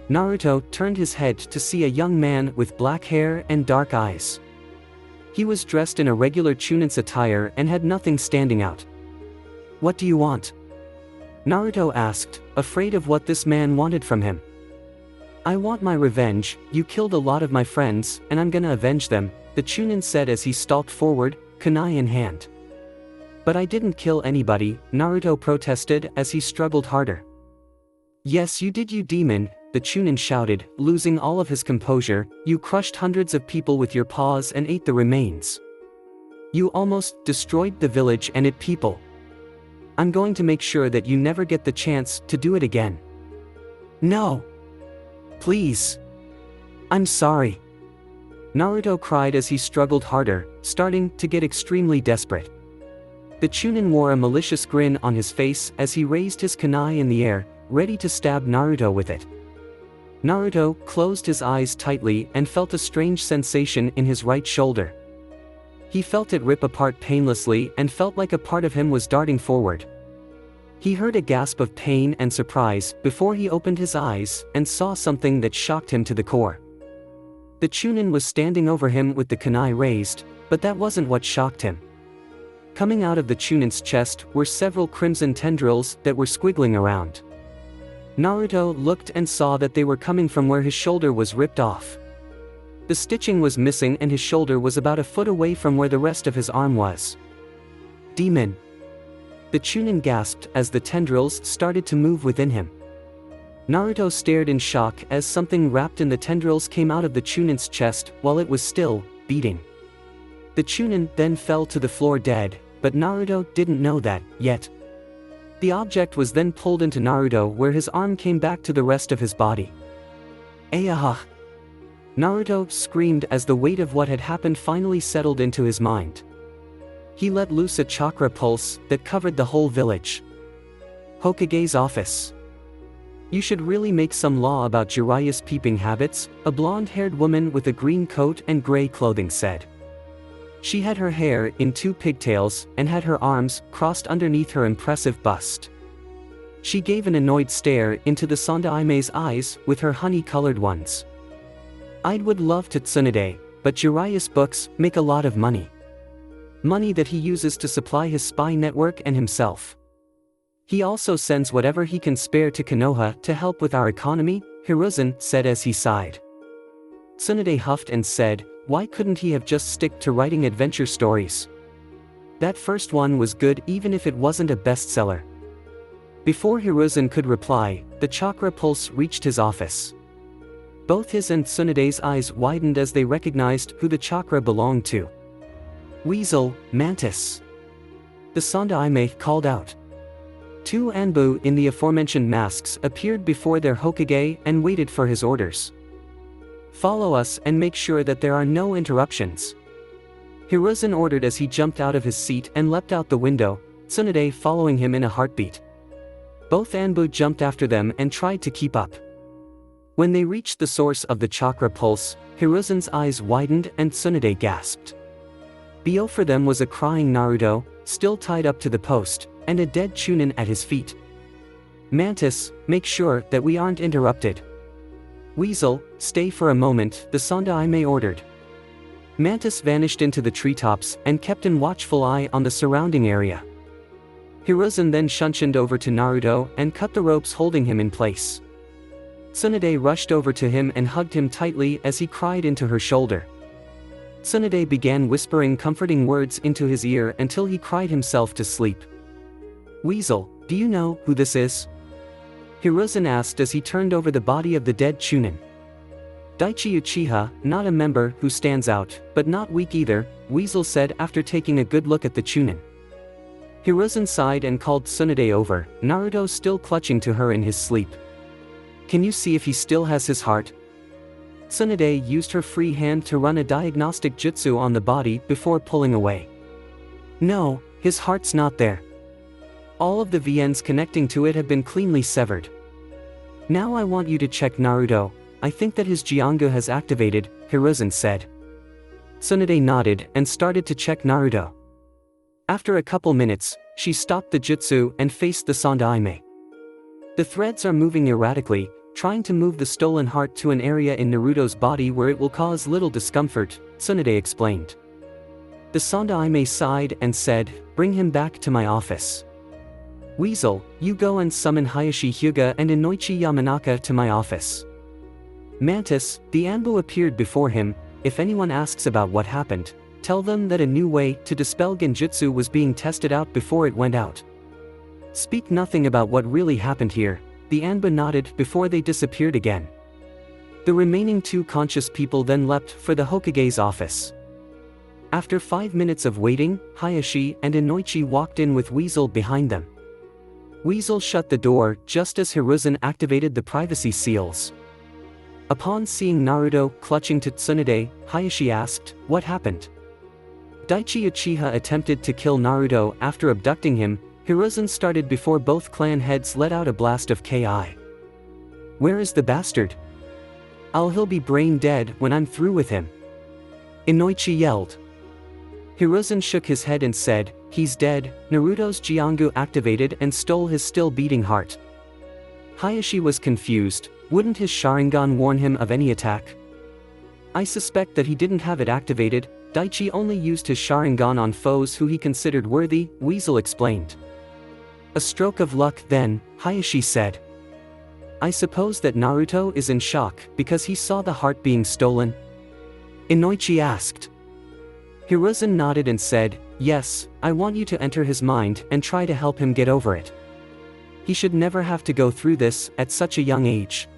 Naruto turned his head to see a young man with black hair and dark eyes. He was dressed in a regular Chunin's attire and had nothing standing out. What do you want? Naruto asked, afraid of what this man wanted from him. I want my revenge, you killed a lot of my friends, and I'm gonna avenge them, the Chunin said as he stalked forward, kunai in hand. But I didn't kill anybody, Naruto protested as he struggled harder. Yes you did you demon, the Chunin shouted, losing all of his composure, you crushed hundreds of people with your paws and ate the remains. You almost destroyed the village and its people. I'm going to make sure that you never get the chance to do it again. No. Please. I'm sorry. Naruto cried as he struggled harder, starting to get extremely desperate. The Chunin wore a malicious grin on his face as he raised his kunai in the air, ready to stab Naruto with it. Naruto closed his eyes tightly and felt a strange sensation in his right shoulder. He felt it rip apart painlessly and felt like a part of him was darting forward. He heard a gasp of pain and surprise before he opened his eyes and saw something that shocked him to the core. The Chunin was standing over him with the kunai raised, but that wasn't what shocked him. Coming out of the Chunin's chest were several crimson tendrils that were squiggling around. Naruto looked and saw that they were coming from where his shoulder was ripped off. The stitching was missing and his shoulder was about a foot away from where the rest of his arm was. Demon! The Chunin gasped as the tendrils started to move within him. Naruto stared in shock as something wrapped in the tendrils came out of the Chunin's chest while it was still beating. The Chunin then fell to the floor dead, but Naruto didn't know that yet. The object was then pulled into Naruto where his arm came back to the rest of his body. Ayaha! Naruto screamed as the weight of what had happened finally settled into his mind. He let loose a chakra pulse that covered the whole village. Hokage's office. You should really make some law about Jiraiya's peeping habits, a blonde-haired woman with a green coat and gray clothing said. She had her hair in 2 pigtails and had her arms crossed underneath her impressive bust. She gave an annoyed stare into the Sandaime's eyes with her honey-colored ones. I would love to Tsunade, but Jiraiya's books make a lot of money. Money that he uses to supply his spy network and himself. He also sends whatever he can spare to Konoha to help with our economy, Hiruzen said as he sighed. Tsunade huffed and said, why couldn't he have just stick to writing adventure stories? That first one was good even if it wasn't a bestseller. Before Hiruzen could reply, the chakra pulse reached his office. Both his and Tsunade's eyes widened as they recognized who the chakra belonged to. Weasel, Mantis. The Sandaime called out. 2 Anbu in the aforementioned masks appeared before their Hokage and waited for his orders. Follow us and make sure that there are no interruptions. Hiruzen ordered as he jumped out of his seat and leapt out the window, Tsunade following him in a heartbeat. Both Anbu jumped after them and tried to keep up. When they reached the source of the chakra pulse, Hiruzen's eyes widened and Tsunade gasped. Before them was a crying Naruto, still tied up to the post, and a dead Chunin at his feet. Mantis, make sure that we aren't interrupted. Weasel, stay for a moment, the Sandaime ordered. Mantis vanished into the treetops and kept an watchful eye on the surrounding area. Hiruzen then shunshined over to Naruto and cut the ropes holding him in place. Tsunade rushed over to him and hugged him tightly as he cried into her shoulder. Tsunade began whispering comforting words into his ear until he cried himself to sleep. Weasel, do you know who this is? Hiruzen asked as he turned over the body of the dead Chunin. Daichi Uchiha, not a member who stands out, but not weak either, Weasel said after taking a good look at the Chunin. Hiruzen sighed and called Tsunade over, Naruto still clutching to her in his sleep. Can you see if he still has his heart? Tsunade used her free hand to run a diagnostic jutsu on the body before pulling away. No, his heart's not there. All of the VNs connecting to it have been cleanly severed. Now I want you to check Naruto, I think that his Jiongu has activated, Hiruzen said. Tsunade nodded and started to check Naruto. After a couple minutes, she stopped the jutsu and faced the Sandaime. The threads are moving erratically, trying to move the stolen heart to an area in Naruto's body where it will cause little discomfort, Tsunade explained. The Sandaime sighed and said, bring him back to my office. Weasel, you go and summon Hayashi Hyuga and Inoichi Yamanaka to my office. Mantis, the Anbu appeared before him, if anyone asks about what happened, tell them that a new way to dispel genjutsu was being tested out before it went out. Speak nothing about what really happened here, the Anbu nodded before they disappeared again. The remaining 2 conscious people then leapt for the Hokage's office. After 5 minutes of waiting, Hayashi and Inoichi walked in with Weasel behind them. Weasel shut the door just as Hiruzen activated the privacy seals. Upon seeing Naruto clutching to Tsunade, Hayashi asked, "What happened?" Daichi Uchiha attempted to kill Naruto after abducting him. Hiruzen started before both clan heads let out a blast of Ki. "Where is the bastard? He'll be brain dead when I'm through with him," Inoichi yelled. Hiruzen shook his head and said, "He's dead." Naruto's Jiongu activated and stole his still beating heart. Hayashi was confused. Wouldn't his Sharingan warn him of any attack? "I suspect that he didn't have it activated. Daichi only used his Sharingan on foes who he considered worthy," Weasel explained. "A stroke of luck then," Hayashi said. "I suppose that Naruto is in shock because he saw the heart being stolen?" Inoichi asked. Hiruzen nodded and said, "Yes, I want you to enter his mind and try to help him get over it. He should never have to go through this at such a young age."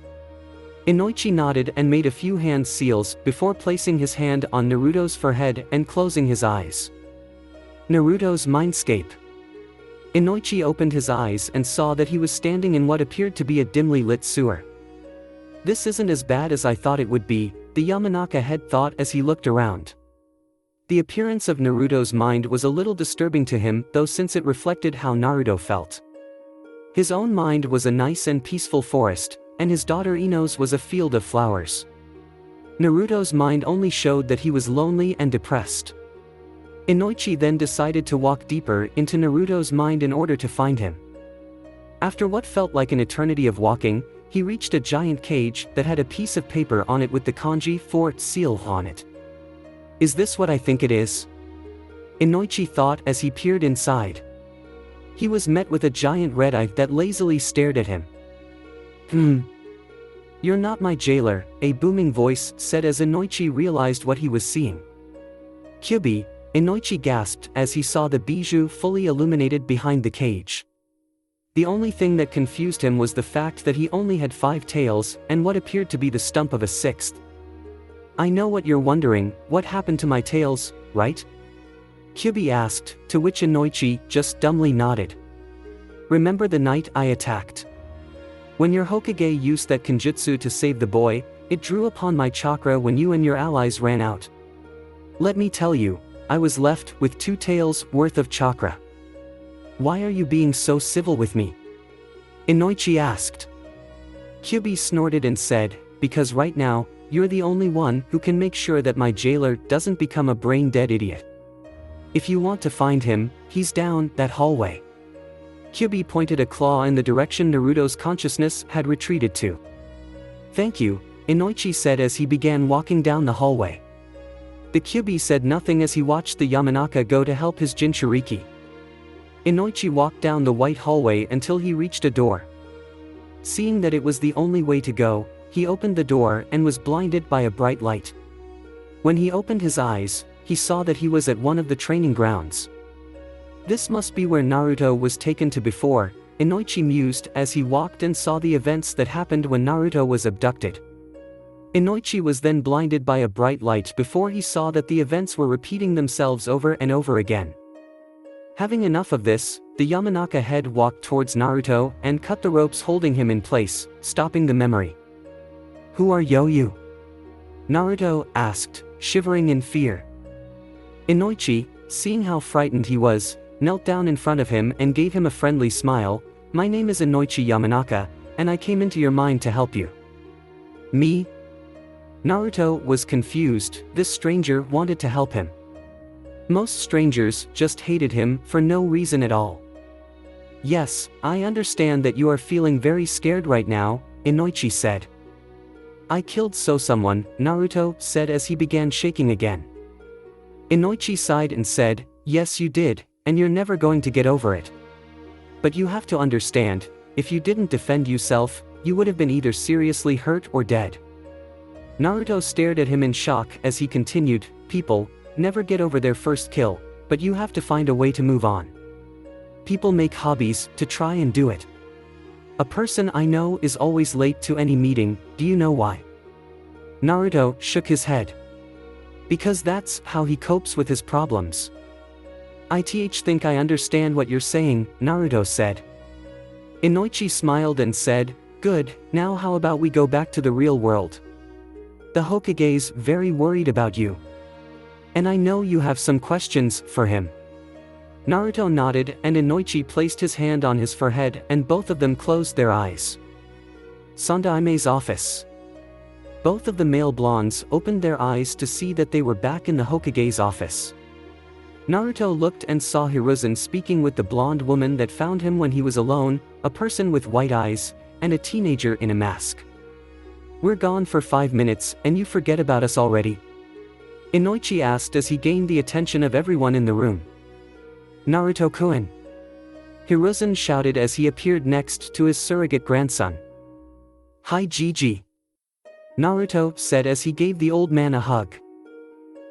Inoichi nodded and made a few hand seals before placing his hand on Naruto's forehead and closing his eyes. Naruto's mindscape. Inoichi opened his eyes and saw that he was standing in what appeared to be a dimly lit sewer. "This isn't as bad as I thought it would be," the Yamanaka head thought as he looked around. The appearance of Naruto's mind was a little disturbing to him, though, since it reflected how Naruto felt. His own mind was a nice and peaceful forest, and his daughter Ino's was a field of flowers. Naruto's mind only showed that he was lonely and depressed. Inoichi then decided to walk deeper into Naruto's mind in order to find him. After what felt like an eternity of walking, he reached a giant cage that had a piece of paper on it with the kanji for seal on it. "Is this what I think it is?" Inoichi thought as he peered inside. He was met with a giant red eye that lazily stared at him. "You're not my jailer," a booming voice said as Inoichi realized what he was seeing. "Kyubi," Inoichi gasped as he saw the bijou fully illuminated behind the cage. The only thing that confused him was the fact that he only had 5 tails and what appeared to be the stump of a 6th. "I know what you're wondering, what happened to my tails, right?" Kyubi asked, to which Inoichi just dumbly nodded. "Remember the night I attacked? When your Hokage used that Kinjutsu to save the boy, it drew upon my chakra when you and your allies ran out. Let me tell you, I was left with 2 tails worth of chakra. Why are you being so civil with me?" Inoichi asked. Kyubi snorted and said, "Because right now, you're the only one who can make sure that my jailer doesn't become a brain-dead idiot. If you want to find him, he's down that hallway." Kyubi pointed a claw in the direction Naruto's consciousness had retreated to. "Thank you," Inoichi said as he began walking down the hallway. The Kyubi said nothing as he watched the Yamanaka go to help his Jinchuriki. Inoichi walked down the white hallway until he reached a door. Seeing that it was the only way to go, he opened the door and was blinded by a bright light. When he opened his eyes, he saw that he was at one of the training grounds. This must be where Naruto was taken to before, Inoichi mused as he walked and saw the events that happened when Naruto was abducted. Inoichi was then blinded by a bright light before he saw that the events were repeating themselves over and over again. Having enough of this, the Yamanaka head walked towards Naruto and cut the ropes holding him in place, stopping the memory. "Who are you?" Naruto asked, shivering in fear. Inoichi, seeing how frightened he was, knelt down in front of him and gave him a friendly smile. "My name is Inoichi Yamanaka, and I came into your mind to help you." "Me?" Naruto was confused. This stranger wanted to help him. Most strangers just hated him for no reason at all. "Yes, I understand that you are feeling very scared right now," Inoichi said. "I killed someone," Naruto said as he began shaking again. Inoichi sighed and said, "Yes you did, and you're never going to get over it. But you have to understand, if you didn't defend yourself, you would have been either seriously hurt or dead." Naruto stared at him in shock as he continued, "People never get over their first kill, but you have to find a way to move on. People make hobbies to try and do it. A person I know is always late to any meeting, do you know why?" Naruto shook his head. "Because that's how he copes with his problems." "I think I understand what you're saying," Naruto said. Inoichi smiled and said, "Good, now how about we go back to the real world? The Hokage's very worried about you. And I know you have some questions for him." Naruto nodded and Inoichi placed his hand on his forehead and both of them closed their eyes. Sandaime's office. Both of the male blondes opened their eyes to see that they were back in the Hokage's office. Naruto looked and saw Hiruzen speaking with the blonde woman that found him when he was alone, a person with white eyes, and a teenager in a mask. "We're gone for 5 minutes and you forget about us already?" Inoichi asked as he gained the attention of everyone in the room. "Naruto-kun!" Hiruzen shouted as he appeared next to his surrogate grandson. "Hi Gigi," Naruto said as he gave the old man a hug.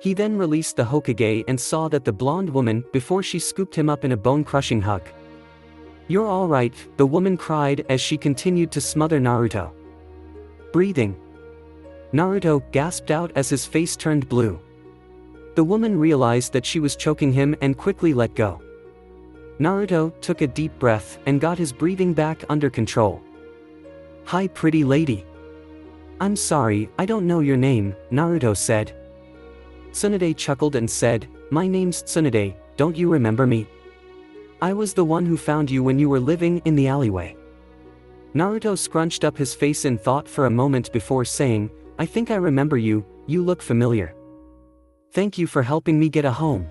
He then released the Hokage and saw that the blonde woman before she scooped him up in a bone-crushing hug. "You're all right," the woman cried as she continued to smother Naruto. "Breathing." Naruto gasped out as his face turned blue. The woman realized that she was choking him and quickly let go. Naruto took a deep breath and got his breathing back under control. "Hi pretty lady." "I'm sorry, I don't know your name," Naruto said. Tsunade chuckled and said, "My name's Tsunade, don't you remember me? I was the one who found you when you were living in the alleyway." Naruto scrunched up his face in thought for a moment before saying, "I think I remember you, you look familiar. Thank you for helping me get a home."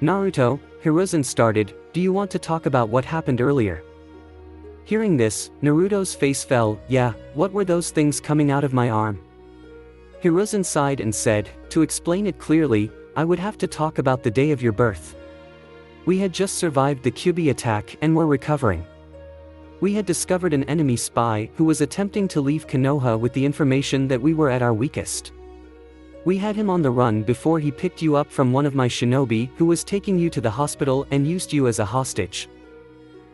"Naruto," Hiruzen started, "do you want to talk about what happened earlier?" Hearing this, Naruto's face fell. "Yeah, what were those things coming out of my arm?" Hiruzen sighed and said, "To explain it clearly, I would have to talk about the day of your birth. We had just survived the Kyuubi attack and were recovering. We had discovered an enemy spy who was attempting to leave Konoha with the information that we were at our weakest. We had him on the run before he picked you up from one of my shinobi who was taking you to the hospital and used you as a hostage.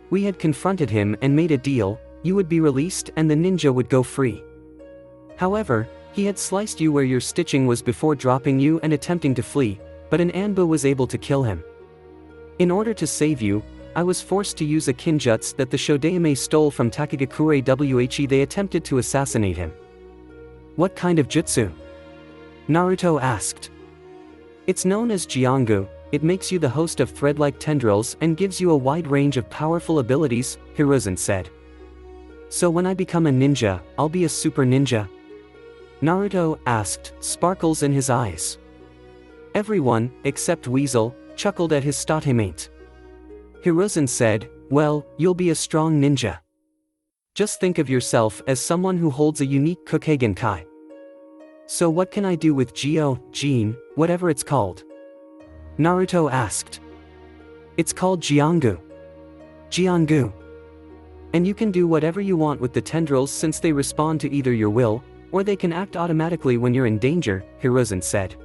We had confronted him and made a deal, you would be released and the ninja would go free. However, he had sliced you where your stitching was before dropping you and attempting to flee, but an Anbu was able to kill him. In order to save you, I was forced to use a kinjutsu that the Shodaime stole from Takagakure Whe. They attempted to assassinate him." "What kind of jutsu?" Naruto asked. "It's known as Jiongu, it makes you the host of thread-like tendrils and gives you a wide range of powerful abilities," Hiruzen said. "So when I become a ninja, I'll be a super ninja?" Naruto asked, sparkles in his eyes. Everyone, except Weasel, chuckled at his statement. Hiruzen said, "Well, you'll be a strong ninja. Just think of yourself as someone who holds a unique Kokugenkai. So what can I do with Jin, whatever it's called?" Naruto asked. "It's called Jiongu. Jiongu. And you can do whatever you want with the tendrils since they respond to either your will, or they can act automatically when you're in danger," Hiruzen said.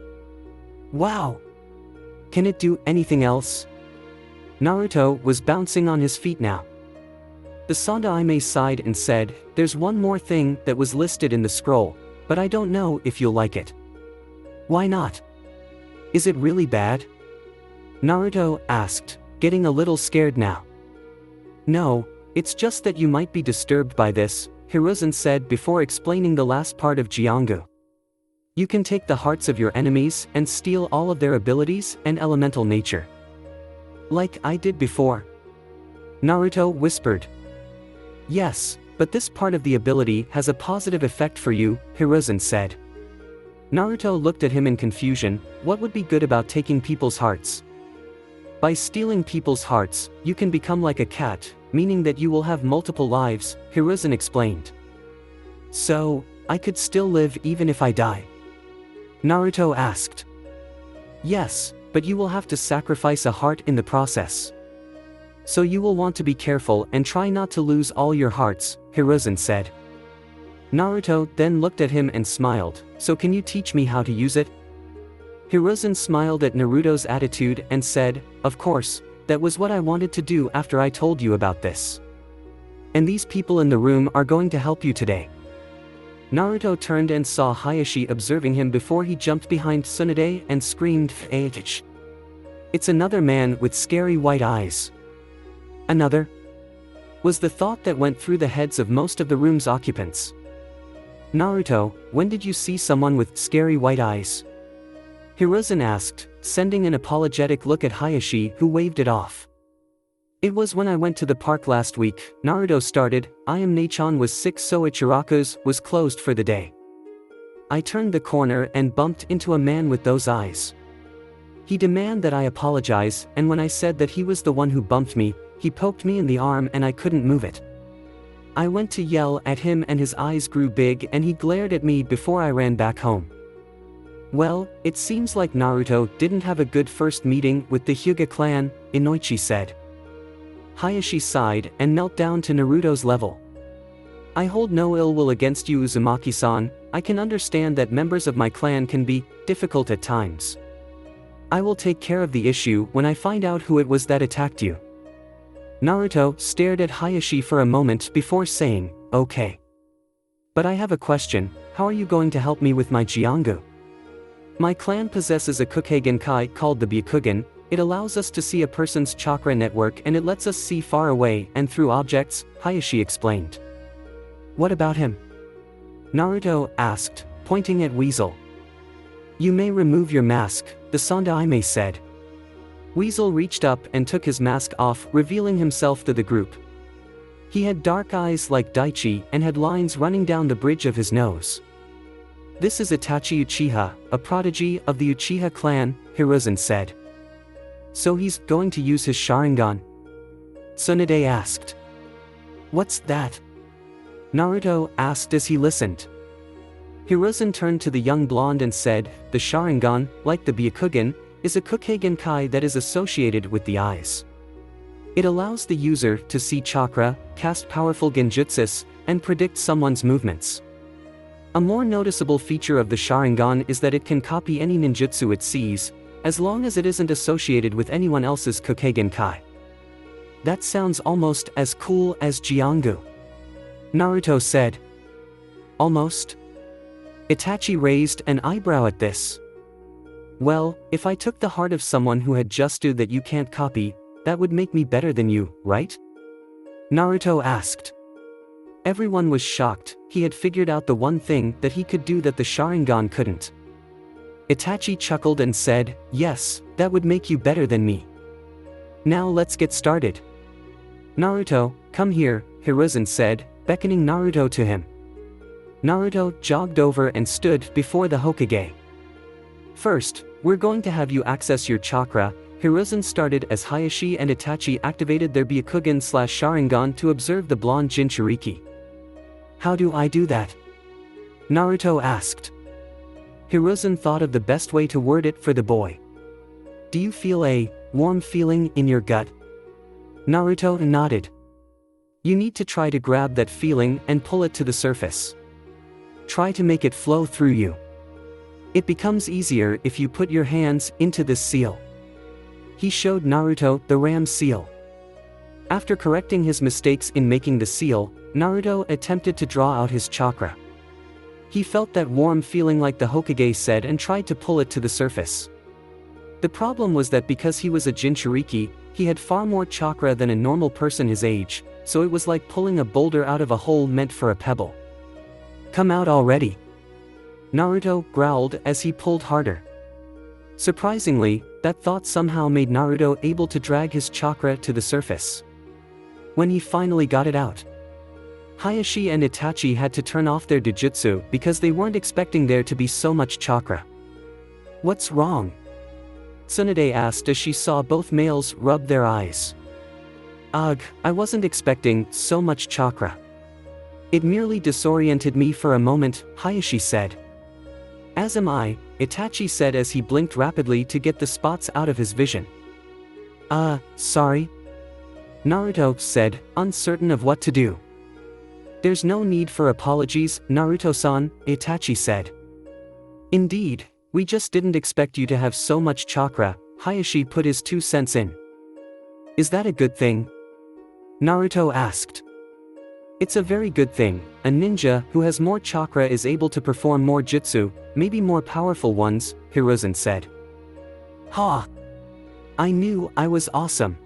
"Wow! Can it do anything else?" Naruto was bouncing on his feet now. The Sandaime sighed and said, "There's one more thing that was listed in the scroll, but I don't know if you'll like it." "Why not? Is it really bad?" Naruto asked, getting a little scared now. "No, it's just that you might be disturbed by this," Hiruzen said before explaining the last part of Jiongu. "You can take the hearts of your enemies and steal all of their abilities and elemental nature. Like I did before." Naruto whispered. "Yes, but this part of the ability has a positive effect for you," Hiruzen said. Naruto looked at him in confusion. What would be good about taking people's hearts? "By stealing people's hearts, you can become like a cat, meaning that you will have multiple lives," Hiruzen explained. "So, I could still live even if I die?" Naruto asked. "Yes, but you will have to sacrifice a heart in the process. So you will want to be careful and try not to lose all your hearts," Hiruzen said. Naruto then looked at him and smiled, "So can you teach me how to use it?" Hiruzen smiled at Naruto's attitude and said, "Of course, that was what I wanted to do after I told you about this. And these people in the room are going to help you today." Naruto turned and saw Hayashi observing him before he jumped behind Tsunade and screamed, "F***! It's another man with scary white eyes." "Another?" was the thought that went through the heads of most of the room's occupants. Naruto, when did you see someone with scary white eyes? Hiruzen asked, sending an apologetic look at Hayashi, who waved it off. It was when I went to the park last week, Naruto started. I am Nachon was sick, so Ichiraku's was closed for the day. I turned the corner and bumped into a man with those eyes. He demanded that I apologize, and when I said that he was the one who bumped me, he poked me in the arm and I couldn't move it. I went to yell at him and his eyes grew big and he glared at me before I ran back home. Well, it seems like Naruto didn't have a good first meeting with the Hyuga clan, Inoichi said. Hayashi sighed and knelt down to Naruto's level. I hold no ill will against you, Uzumaki-san. I can understand that members of my clan can be difficult at times. I will take care of the issue when I find out who it was that attacked you. Naruto stared at Hayashi for a moment before saying, okay. But I have a question, how are you going to help me with my Jiongu? My clan possesses a Kukkei called the Byakugan. It allows us to see a person's chakra network and it lets us see far away and through objects, Hayashi explained. What about him? Naruto asked, pointing at Weasel. You may remove your mask, the Sandaime said. Weasel reached up and took his mask off, revealing himself to the group. He had dark eyes like Daichi and had lines running down the bridge of his nose. This is Itachi Uchiha, a prodigy of the Uchiha clan, Hiruzen said. So he's going to use his Sharingan? Tsunade asked. What's that? Naruto asked as he listened. Hiruzen turned to the young blonde and said, the Sharingan, like the Byakugan, is a Kukkei Genkai that is associated with the eyes. It allows the user to see chakra, cast powerful genjutsus, and predict someone's movements. A more noticeable feature of the Sharingan is that it can copy any ninjutsu it sees, as long as it isn't associated with anyone else's Kukkei Genkai. That sounds almost as cool as Jiongu. Naruto said. Almost? Itachi raised an eyebrow at this. Well, if I took the heart of someone who had just do that you can't copy, that would make me better than you, right? Naruto asked. Everyone was shocked. He had figured out the one thing that he could do that the Sharingan couldn't. Itachi chuckled and said, yes, that would make you better than me. Now let's get started. Naruto, come here, Hiruzen said, beckoning Naruto to him. Naruto jogged over and stood before the Hokage. First, we're going to have you access your chakra. Hiruzen started as Hayashi and Itachi activated their Byakugan/Sharingan to observe the blonde Jinchuriki. How do I do that? Naruto asked. Hiruzen thought of the best way to word it for the boy. Do you feel a warm feeling in your gut? Naruto nodded. You need to try to grab that feeling and pull it to the surface. Try to make it flow through you. It becomes easier if you put your hands into this seal. He showed Naruto the ram seal. After correcting his mistakes in making the seal, Naruto attempted to draw out his chakra. He felt that warm feeling like the Hokage said and tried to pull it to the surface. The problem was that because he was a Jinchuriki, he had far more chakra than a normal person his age, so it was like pulling a boulder out of a hole meant for a pebble. Come out already. Naruto growled as he pulled harder. Surprisingly, that thought somehow made Naruto able to drag his chakra to the surface. When he finally got it out, Hayashi and Itachi had to turn off their dojutsu because they weren't expecting there to be so much chakra. What's wrong? Tsunade asked as she saw both males rub their eyes. Ugh, I wasn't expecting so much chakra. It merely disoriented me for a moment, Hayashi said. As am I, Itachi said as he blinked rapidly to get the spots out of his vision. Sorry? Naruto said, uncertain of what to do. There's no need for apologies, Naruto-san, Itachi said. Indeed, we just didn't expect you to have so much chakra, Hayashi put his 2 cents in. Is that a good thing? Naruto asked. It's a very good thing. A ninja who has more chakra is able to perform more jutsu, maybe more powerful ones, Hiruzen said. Ha! I knew I was awesome.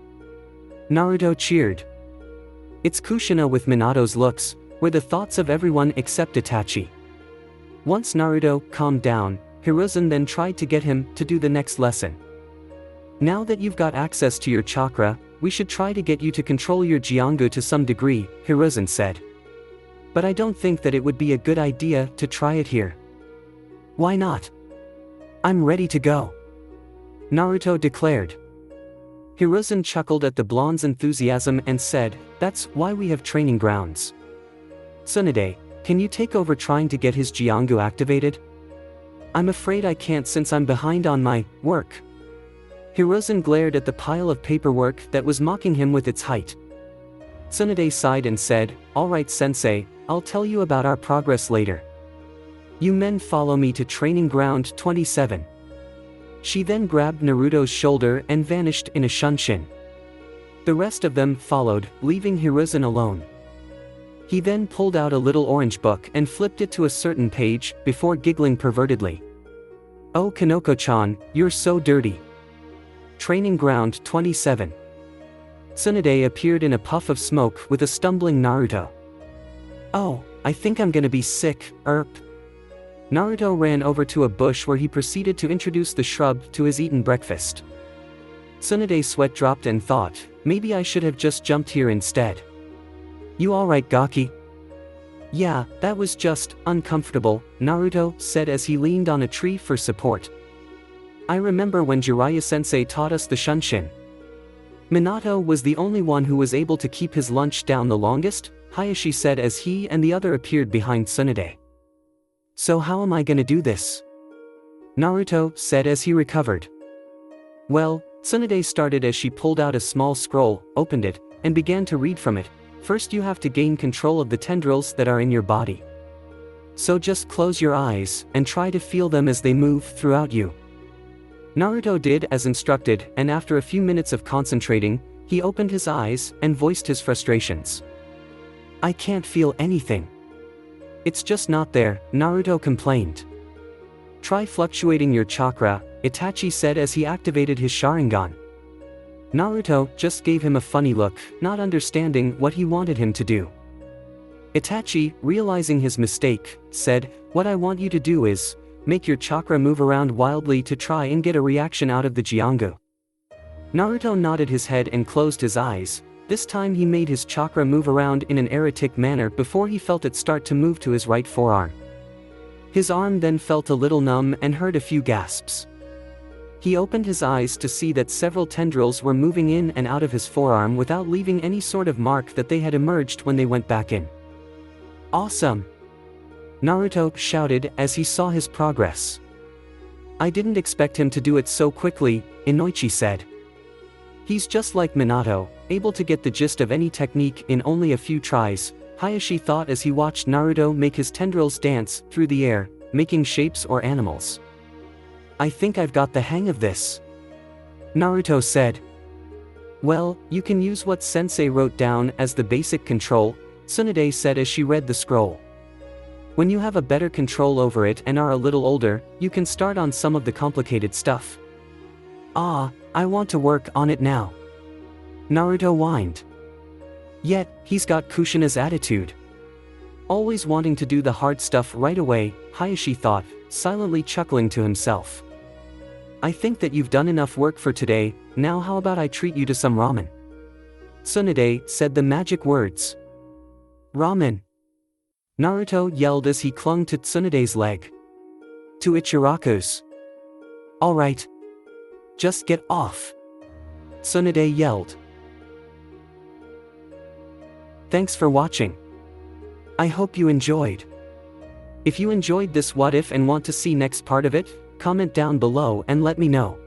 Naruto cheered. It's Kushina with Minato's looks, were the thoughts of everyone except Itachi. Once Naruto calmed down, Hiruzen then tried to get him to do the next lesson. Now that you've got access to your chakra, we should try to get you to control your Jiongu to some degree, Hiruzen said. But I don't think that it would be a good idea to try it here. Why not? I'm ready to go, Naruto declared. Hiruzen chuckled at the blonde's enthusiasm and said, that's why we have training grounds. Tsunade, can you take over trying to get his Jiongu activated? I'm afraid I can't since I'm behind on my work. Hiruzen glared at the pile of paperwork that was mocking him with its height. Tsunade sighed and said, alright sensei, I'll tell you about our progress later. You men follow me to training ground 27. She then grabbed Naruto's shoulder and vanished in a shunshin. The rest of them followed, leaving Hiruzen alone. He then pulled out a little orange book and flipped it to a certain page, before giggling pervertedly. Oh Kanoko-chan, you're so dirty. Training ground 27. Tsunade appeared in a puff of smoke with a stumbling Naruto. Oh, I think I'm gonna be sick, Naruto ran over to a bush where he proceeded to introduce the shrub to his eaten breakfast. Tsunade's sweat dropped and thought, maybe I should have just jumped here instead. You alright Gaki? Yeah, that was just uncomfortable, Naruto said as he leaned on a tree for support. I remember when Jiraiya-sensei taught us the shunshin. Minato was the only one who was able to keep his lunch down the longest, Hayashi said as he and the other appeared behind Tsunade. So how am I gonna do this? Naruto said as he recovered. Well, Tsunade started as she pulled out a small scroll, opened it, and began to read from it. First you have to gain control of the tendrils that are in your body. So just close your eyes and try to feel them as they move throughout you. Naruto did as instructed, and after a few minutes of concentrating, he opened his eyes and voiced his frustrations. I can't feel anything. It's just not there, Naruto complained. Try fluctuating your chakra, Itachi said as he activated his Sharingan. Naruto just gave him a funny look, not understanding what he wanted him to do. Itachi, realizing his mistake, said, what I want you to do is, make your chakra move around wildly to try and get a reaction out of the Jiongu. Naruto nodded his head and closed his eyes. This time he made his chakra move around in an erratic manner before he felt it start to move to his right forearm. His arm then felt a little numb and heard a few gasps. He opened his eyes to see that several tendrils were moving in and out of his forearm without leaving any sort of mark that they had emerged when they went back in. Awesome! Naruto shouted as he saw his progress. I didn't expect him to do it so quickly, Inoichi said. He's just like Minato, able to get the gist of any technique in only a few tries, Hayashi thought as he watched Naruto make his tendrils dance through the air, making shapes or animals. I think I've got the hang of this, Naruto said. Well, you can use what Sensei wrote down as the basic control, Tsunade said as she read the scroll. When you have a better control over it and are a little older, you can start on some of the complicated stuff. Ah, I want to work on it now, Naruto whined. Yet, he's got Kushina's attitude. Always wanting to do the hard stuff right away, Hayashi thought, silently chuckling to himself. I think that you've done enough work for today, now how about I treat you to some ramen? Tsunade said the magic words. Ramen! Naruto yelled as he clung to Tsunade's leg. To Ichiraku's. Alright. Just get off! Tsunade yelled. Thanks for watching. I hope you enjoyed. If you enjoyed this what if and want to see next part of it, comment down below and let me know.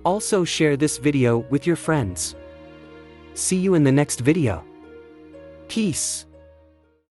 Also share this video with your friends. See you in the next video. Peace.